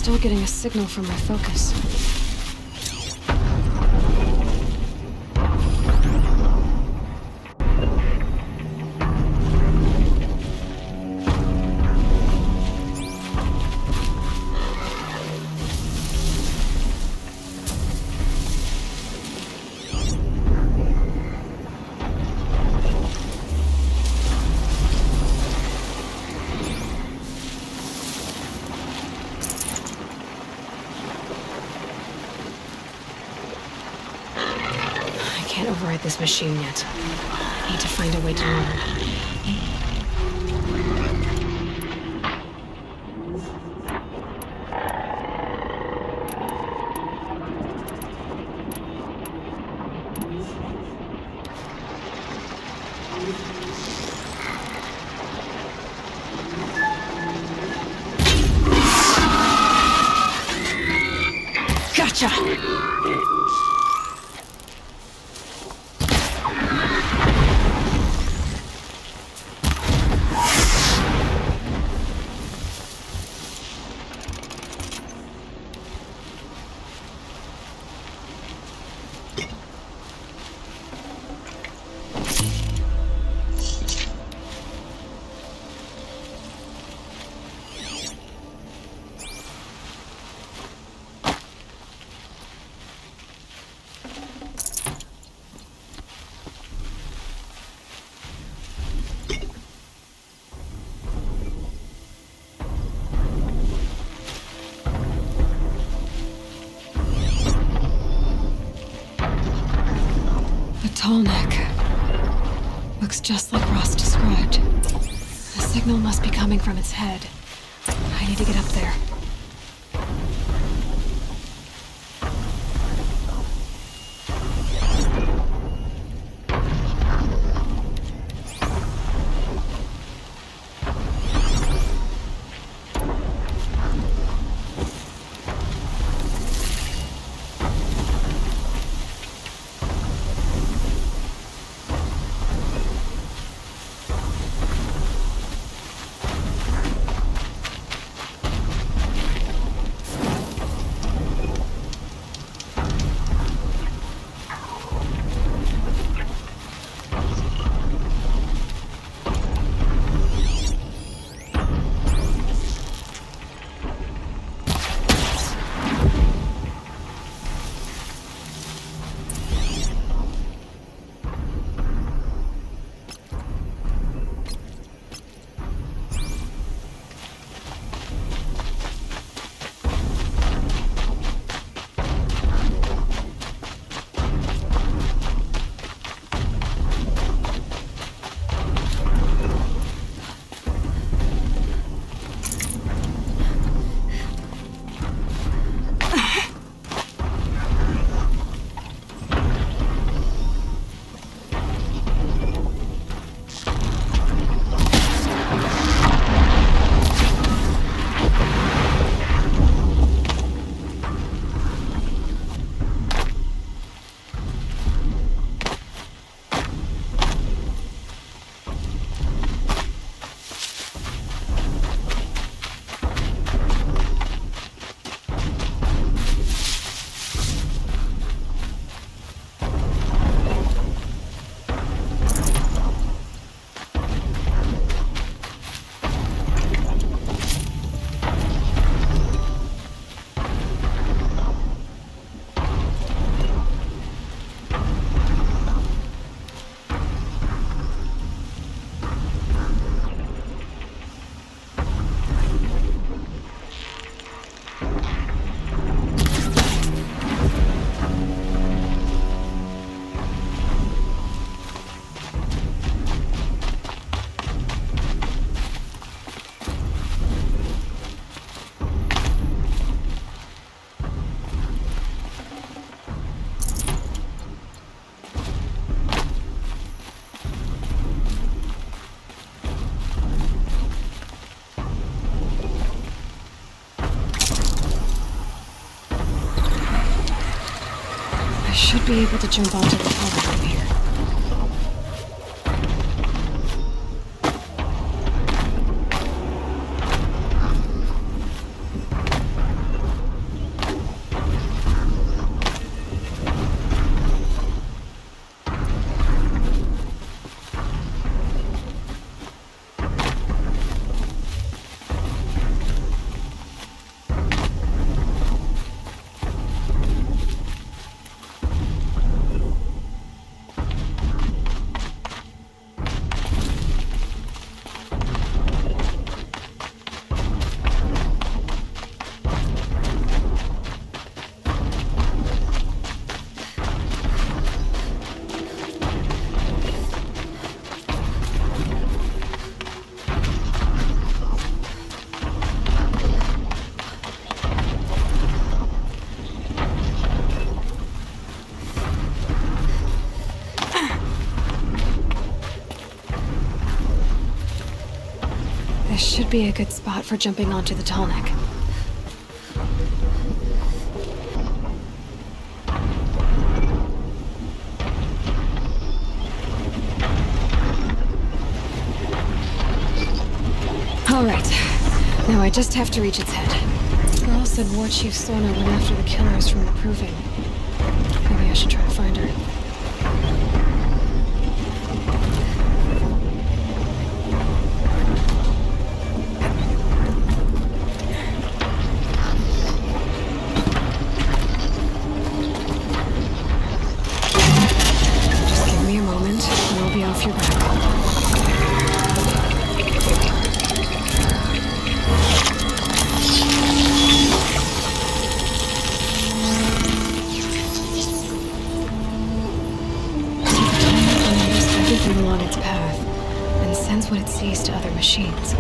still getting a signal from my focus. I can't override this machine yet. I need to find a way to learn. Gotcha! Tall neck. Looks just like Ross described. The signal must be coming from its head. I need to get up there. Should be able to jump onto the tower from here. be a good spot for jumping onto the tallneck. Alright. Now I just have to reach its head. Girl said War Chief Sona went after the killers from the Proving. Maybe I should try to find her. Just give me a moment, and I'll be off your back. Everything along its path, and sends what it sees to other machines.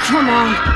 Come on.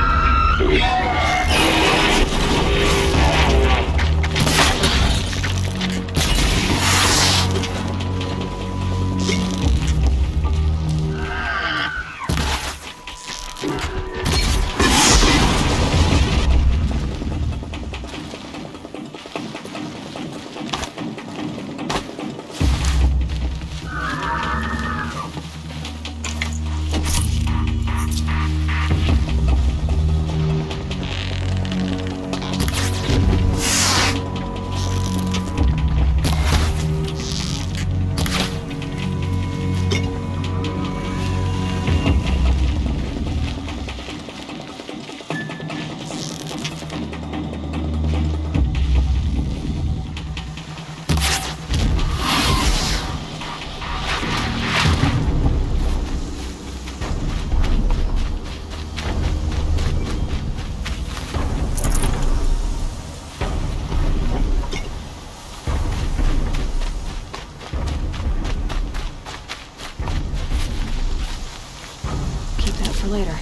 Later.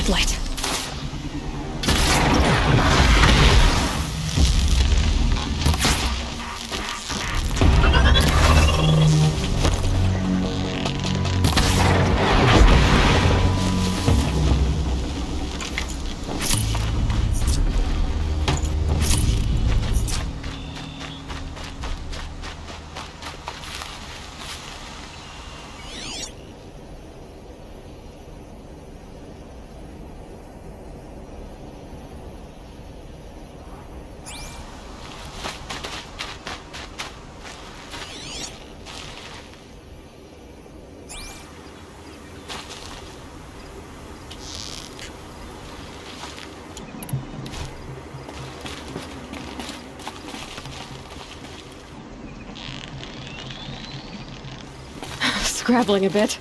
headlight. Scrabbling a bit.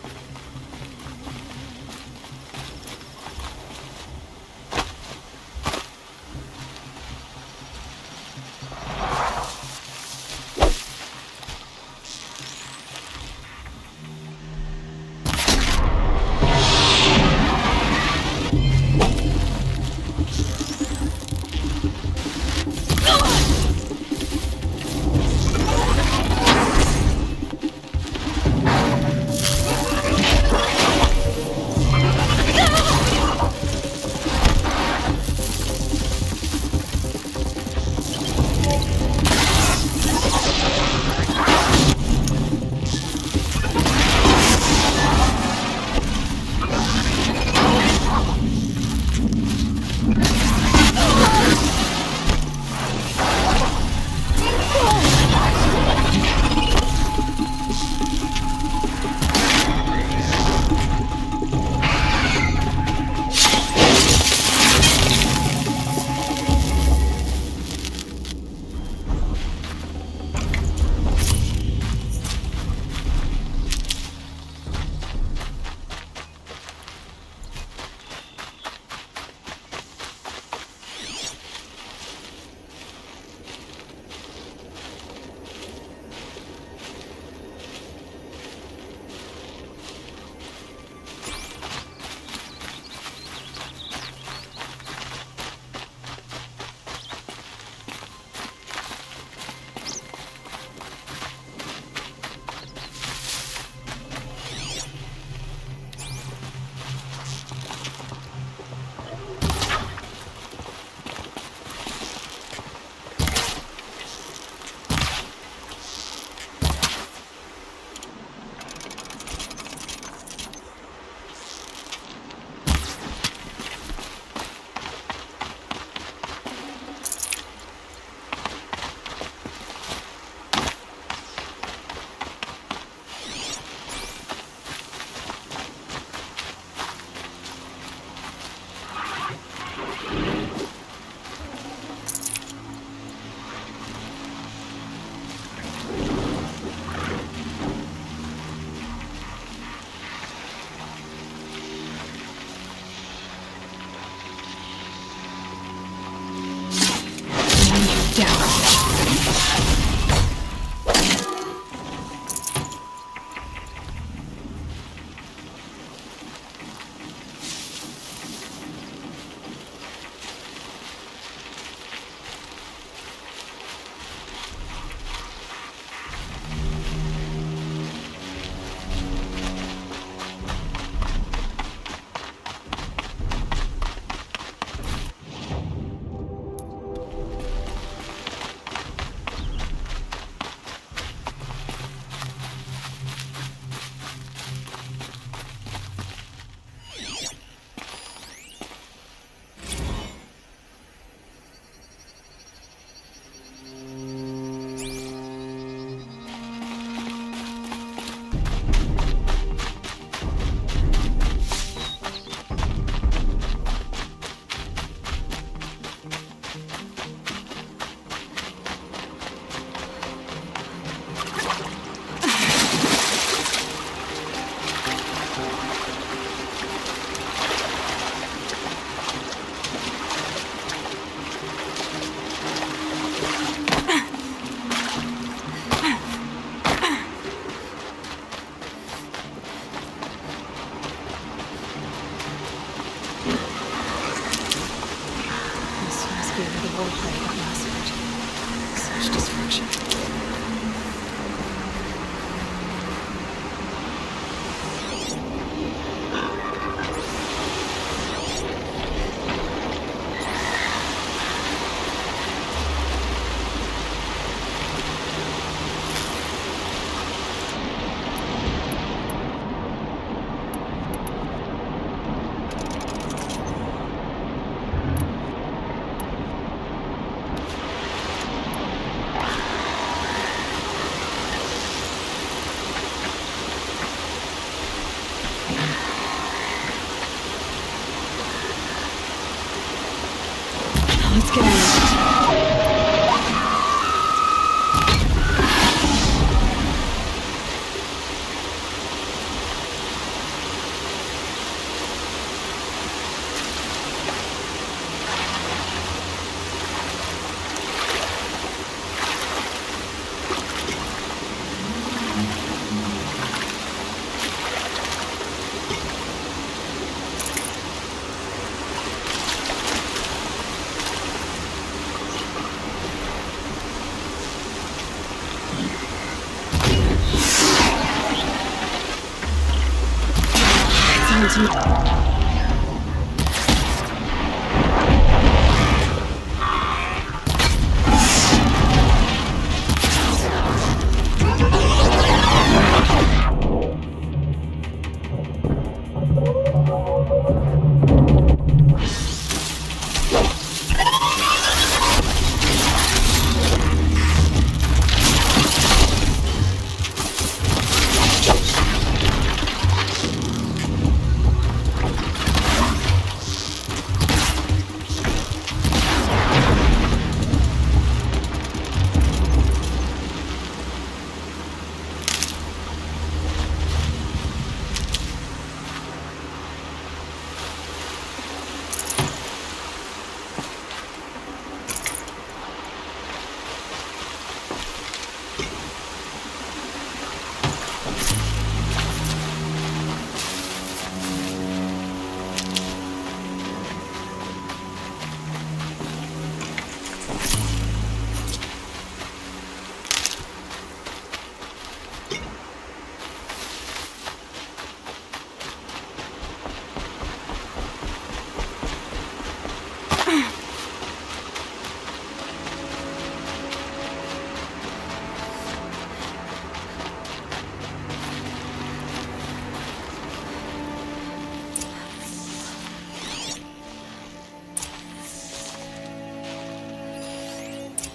happened to me?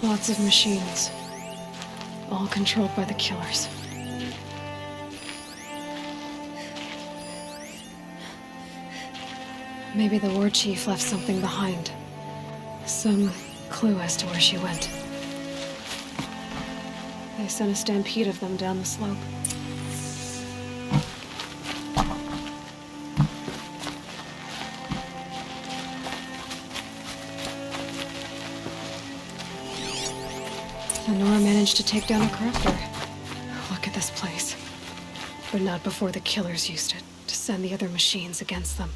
Lots of machines, all controlled by the killers. Maybe the war chief left something behind. Some clue as to where she went. They sent a stampede of them down the slope. Nora managed to take down a corruptor. Look at this place. But not before the killers used it to send the other machines against them.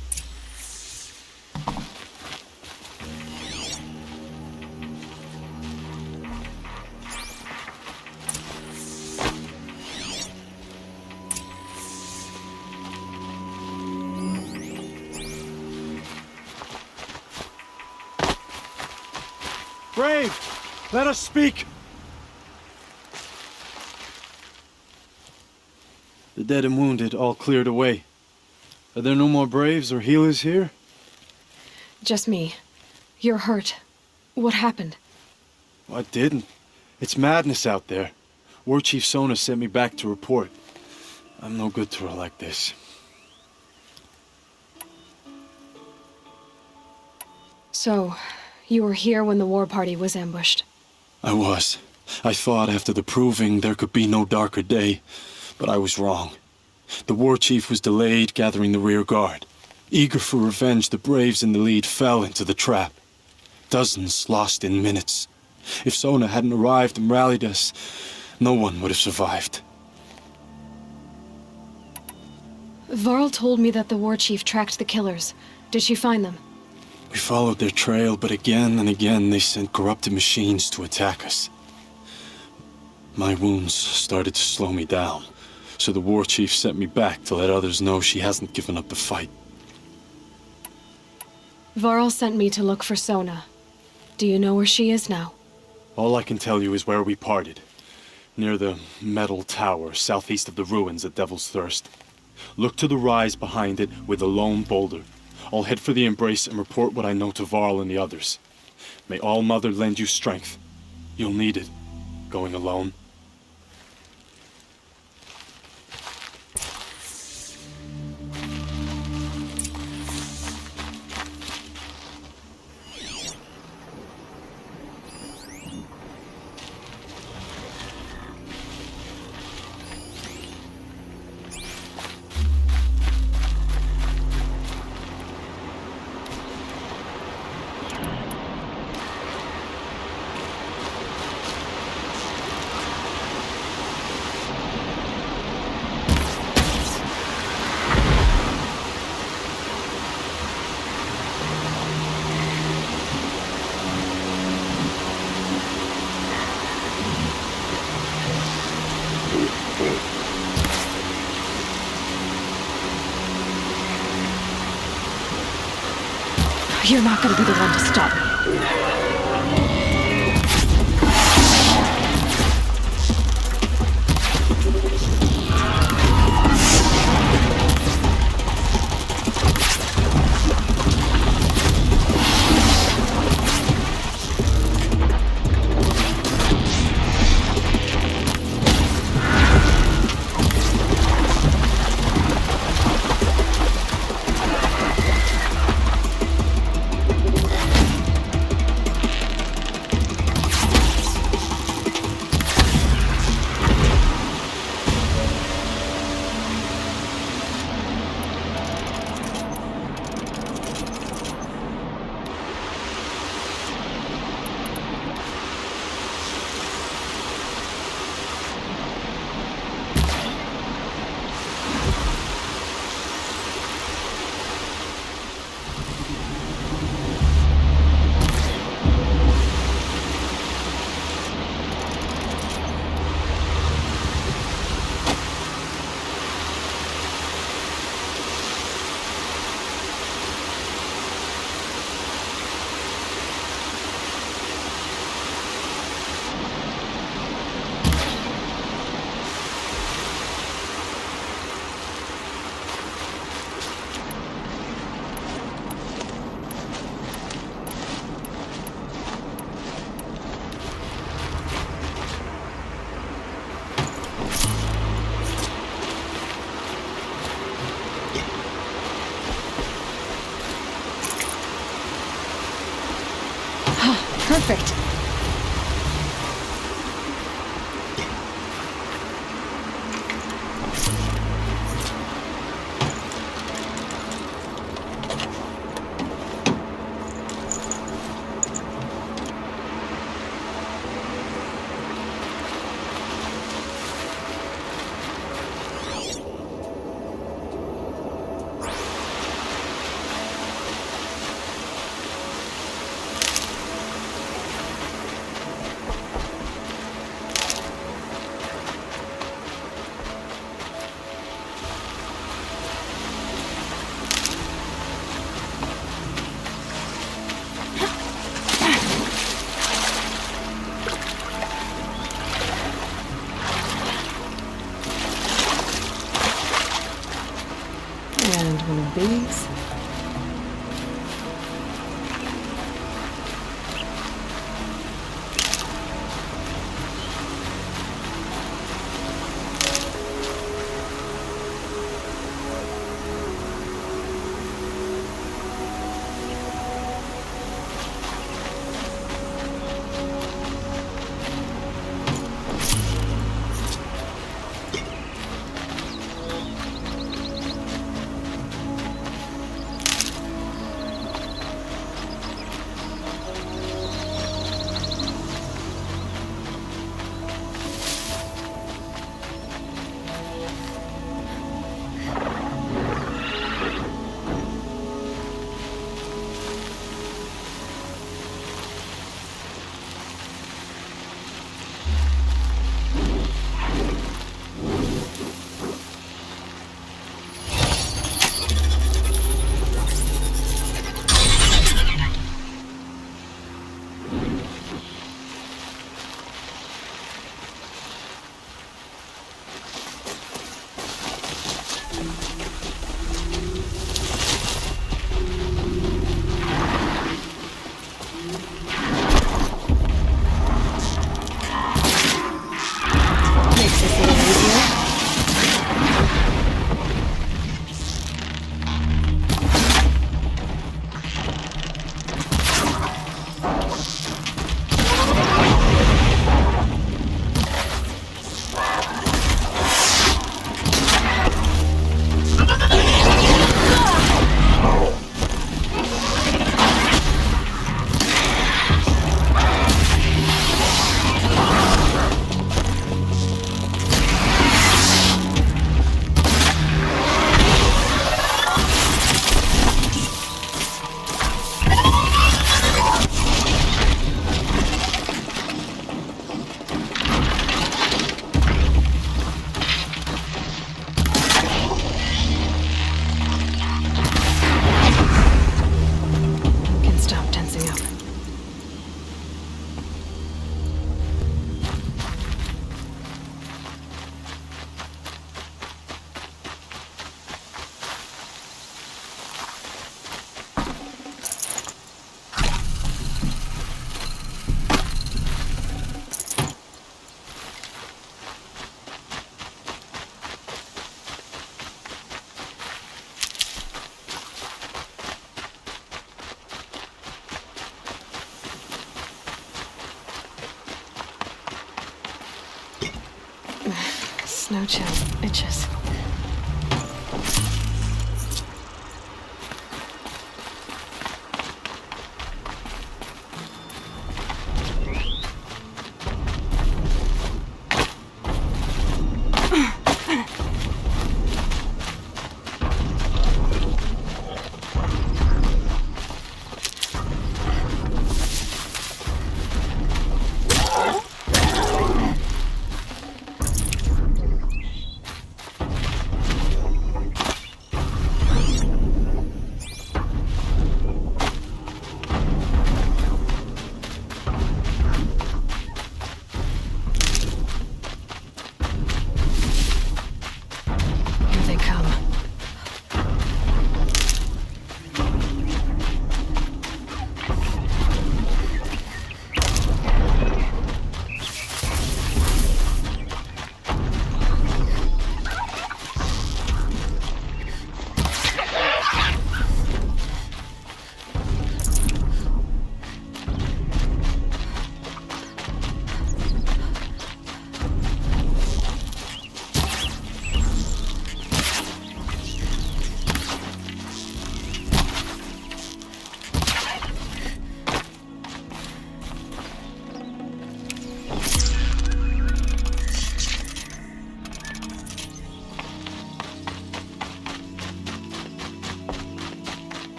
Brave! Let us speak! The dead and wounded all cleared away. Are there no more braves or healers here? Just me. You're hurt. What happened? I didn't. It's madness out there. War Chief Sona sent me back to report. I'm no good to her like this. So, you were here when the war party was ambushed? I was. I thought after the proving there could be no darker day. But I was wrong. The war chief was delayed gathering the rear guard. Eager for revenge, the braves in the lead fell into the trap. Dozens lost in minutes. If Sona hadn't arrived and rallied us, no one would have survived. Varl told me that the war chief tracked the killers. Did she find them? We followed their trail, but again and again they sent corrupted machines to attack us. My wounds started to slow me down. So the war chief sent me back to let others know she hasn't given up the fight. Varl sent me to look for Sona. Do you know where she is now? All I can tell you is where we parted. Near the metal tower, southeast of the ruins at Devil's Thirst. Look to the rise behind it with a lone boulder. I'll head for the embrace and report what I know to Varl and the others. May All Mother lend you strength. You'll need it, going alone. You're not gonna be the one to stop me. Perfect. And one of these. Snow chill itches.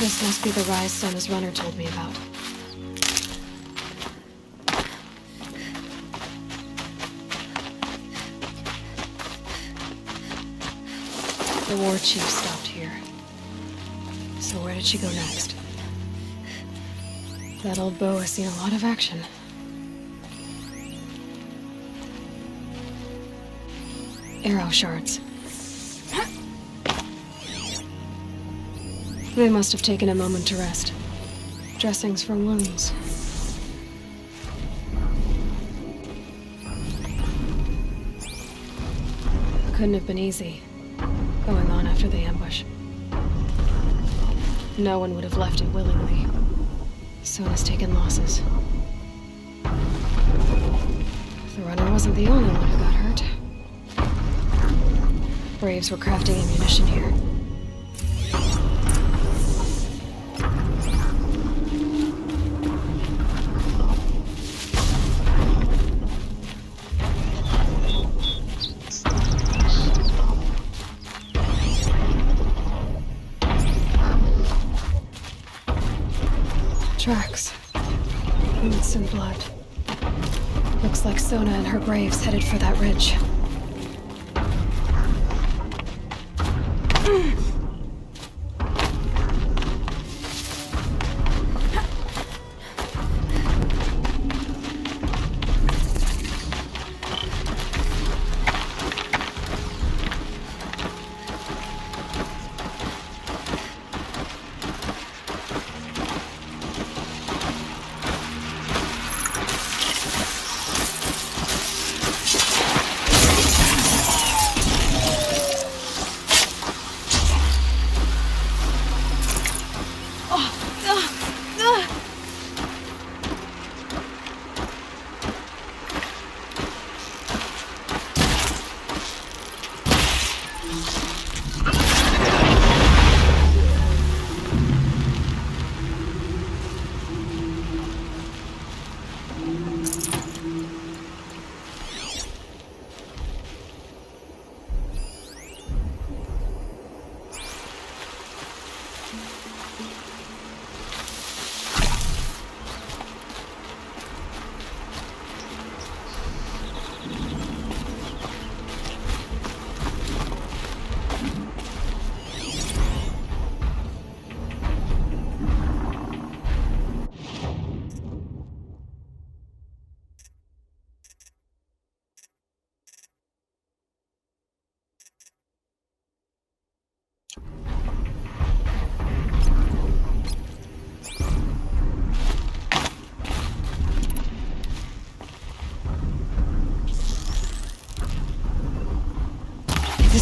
This must be the rise Sona's runner told me about. The war chief stopped here. So where did she go next? That old bow has seen a lot of action. Arrow shards. They must have taken a moment to rest. Dressings for wounds. Couldn't have been easy, going on after the ambush. No one would have left it willingly. Sona's taken losses. The runner wasn't the only one who got hurt. Braves were crafting ammunition here. Tracks. Boots and blood. Looks like Sona and her braves headed for that ridge.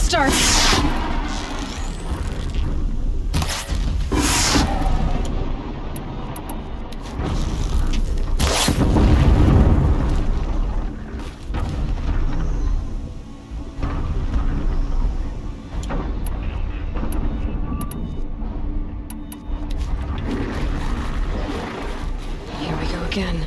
Start. again.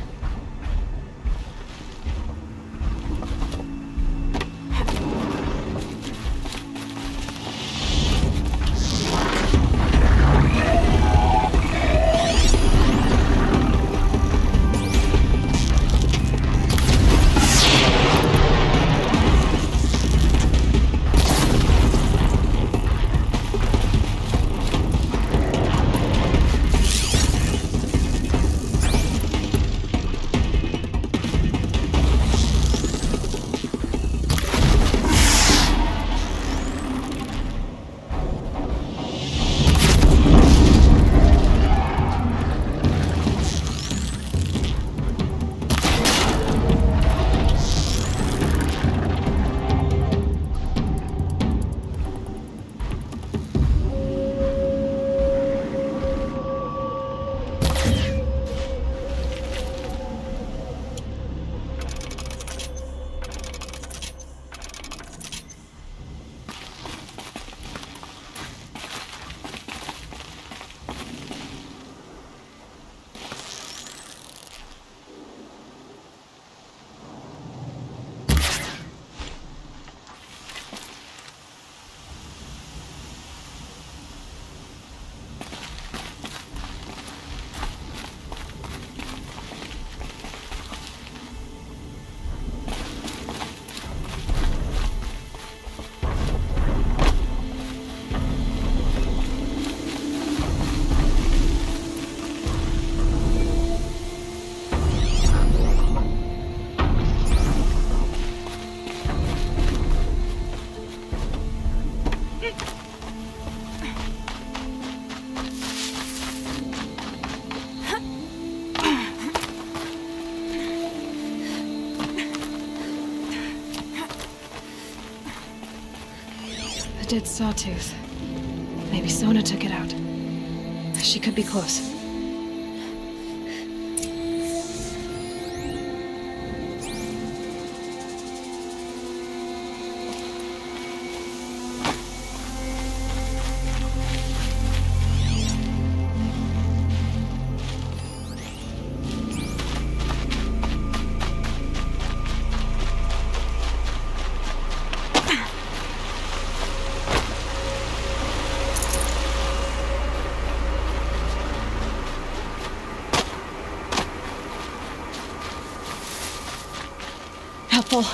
Dead sawtooth. Maybe Sona took it out. She could be close. Helpful.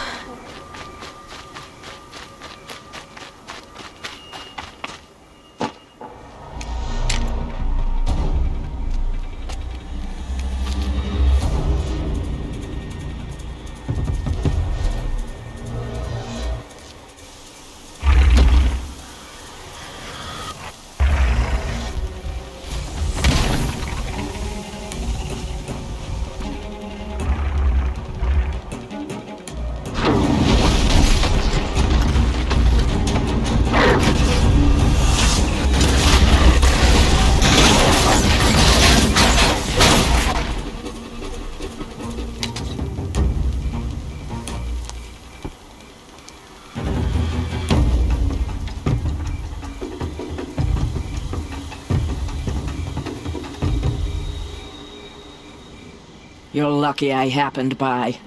You're lucky I happened by.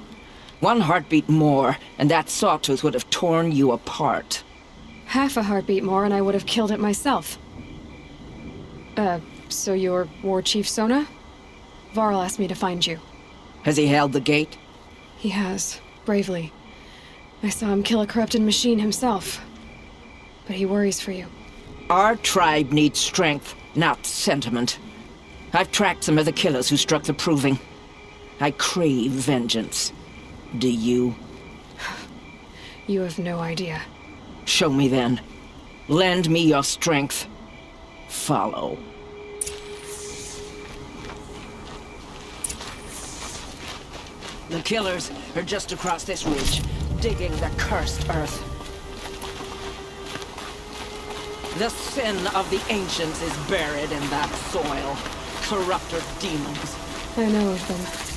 One heartbeat more, and that sawtooth would have torn you apart. Half a heartbeat more and I would have killed it myself. So you're War Chief Sona? Varl asked me to find you. Has he held the gate? He has, bravely. I saw him kill a corrupted machine himself. But he worries for you. Our tribe needs strength, not sentiment. I've tracked some of the killers who struck the Proving. I crave vengeance. Do you? You have no idea. Show me then. Lend me your strength. Follow. The killers are just across this ridge, digging the cursed earth. The sin of the ancients is buried in that soil. Corrupter demons. I know of them.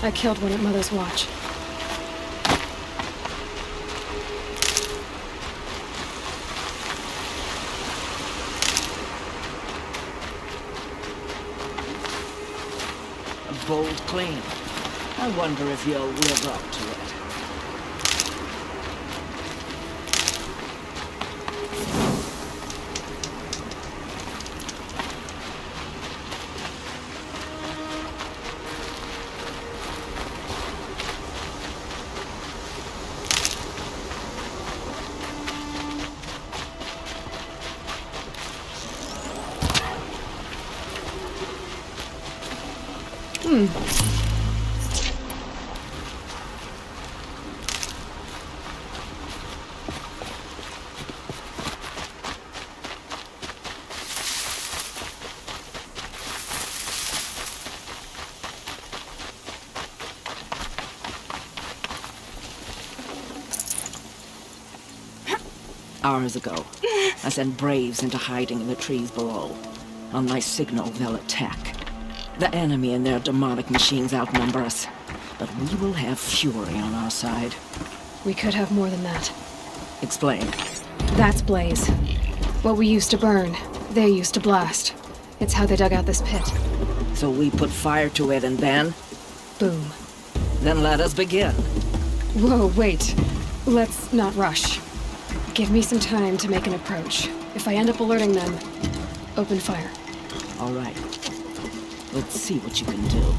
I killed one at Mother's Watch. bold claim. I wonder if you'll live up to it. Hours ago, I sent Braves into hiding in the trees below. On my signal, they'll attack. The enemy and their demonic machines outnumber us, but we will have fury on our side. We could have more than that. Explain. That's Blaze. What we used to burn, they used to blast. It's how they dug out this pit. So we put fire to it and then? Boom. Then let us begin. Whoa, wait. Let's not rush. Give me some time to make an approach. If I end up alerting them, open fire. All right. Let's see what you can do.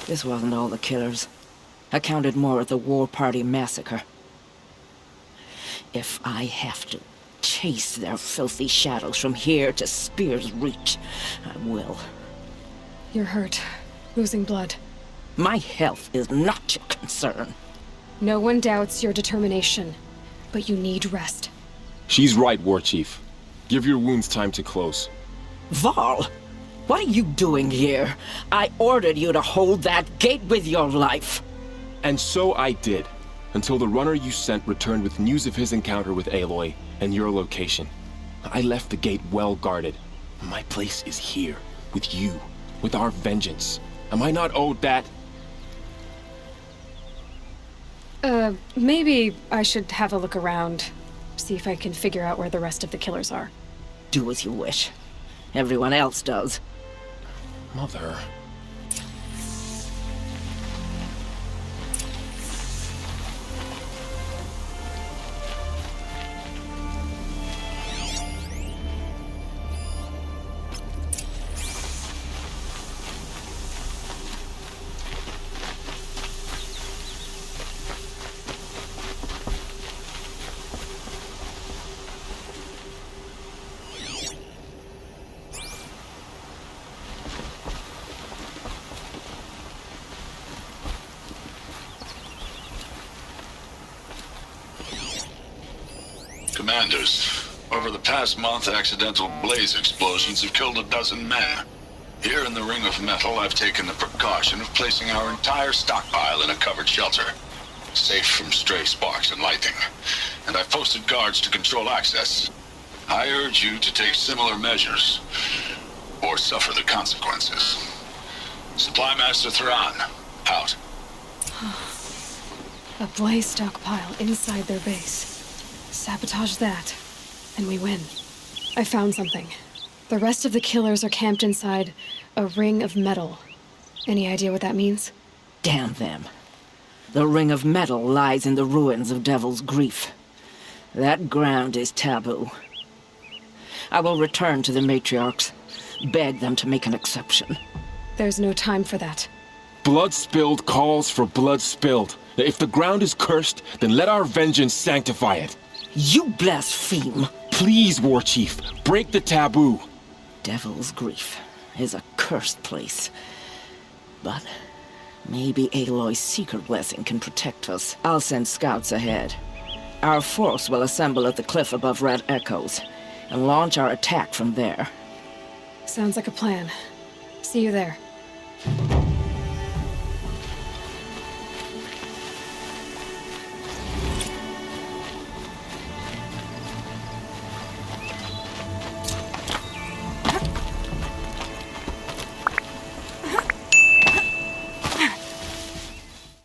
This wasn't all the killers. I counted more at the War Party massacre. If I have to chase their filthy shadows from here to Spear's Reach, I will. You're hurt. Losing blood. My health is not your concern. No one doubts your determination, but you need rest. She's right, War Chief. Give your wounds time to close. Varl, what are you doing here? I ordered you to hold that gate with your life. And so I did, until the runner you sent returned with news of his encounter with Aloy and your location. I left the gate well guarded. My place is here, with you, with our vengeance. Am I not owed that? Maybe I should have a look around. See if I can figure out where the rest of the killers are. Do as you wish. Everyone else does. Mother... Commanders, over the past month, accidental blaze explosions have killed 12 men. Here in the Ring of Metal, I've taken the precaution of placing our entire stockpile in a covered shelter, safe from stray sparks and lightning, and I've posted guards to control access. I urge you to take similar measures, or suffer the consequences. Supply Master Thran, out. A blaze stockpile inside their base. Sabotage that, and we win. I found something. The rest of the killers are camped inside a ring of metal. Any idea what that means? Damn them. The Ring of Metal lies in the ruins of Devil's Grief. That ground is taboo. I will return to the matriarchs, beg them to make an exception. There's no time for that. Blood spilled calls for blood spilled. If the ground is cursed, then let our vengeance sanctify it. You blaspheme! Please, War Chief, break the taboo. Devil's Grief is a cursed place. But maybe Aloy's secret blessing can protect us. I'll send scouts ahead. Our force will assemble at the cliff above Red Echoes, and launch our attack from there. Sounds like a plan. See you there.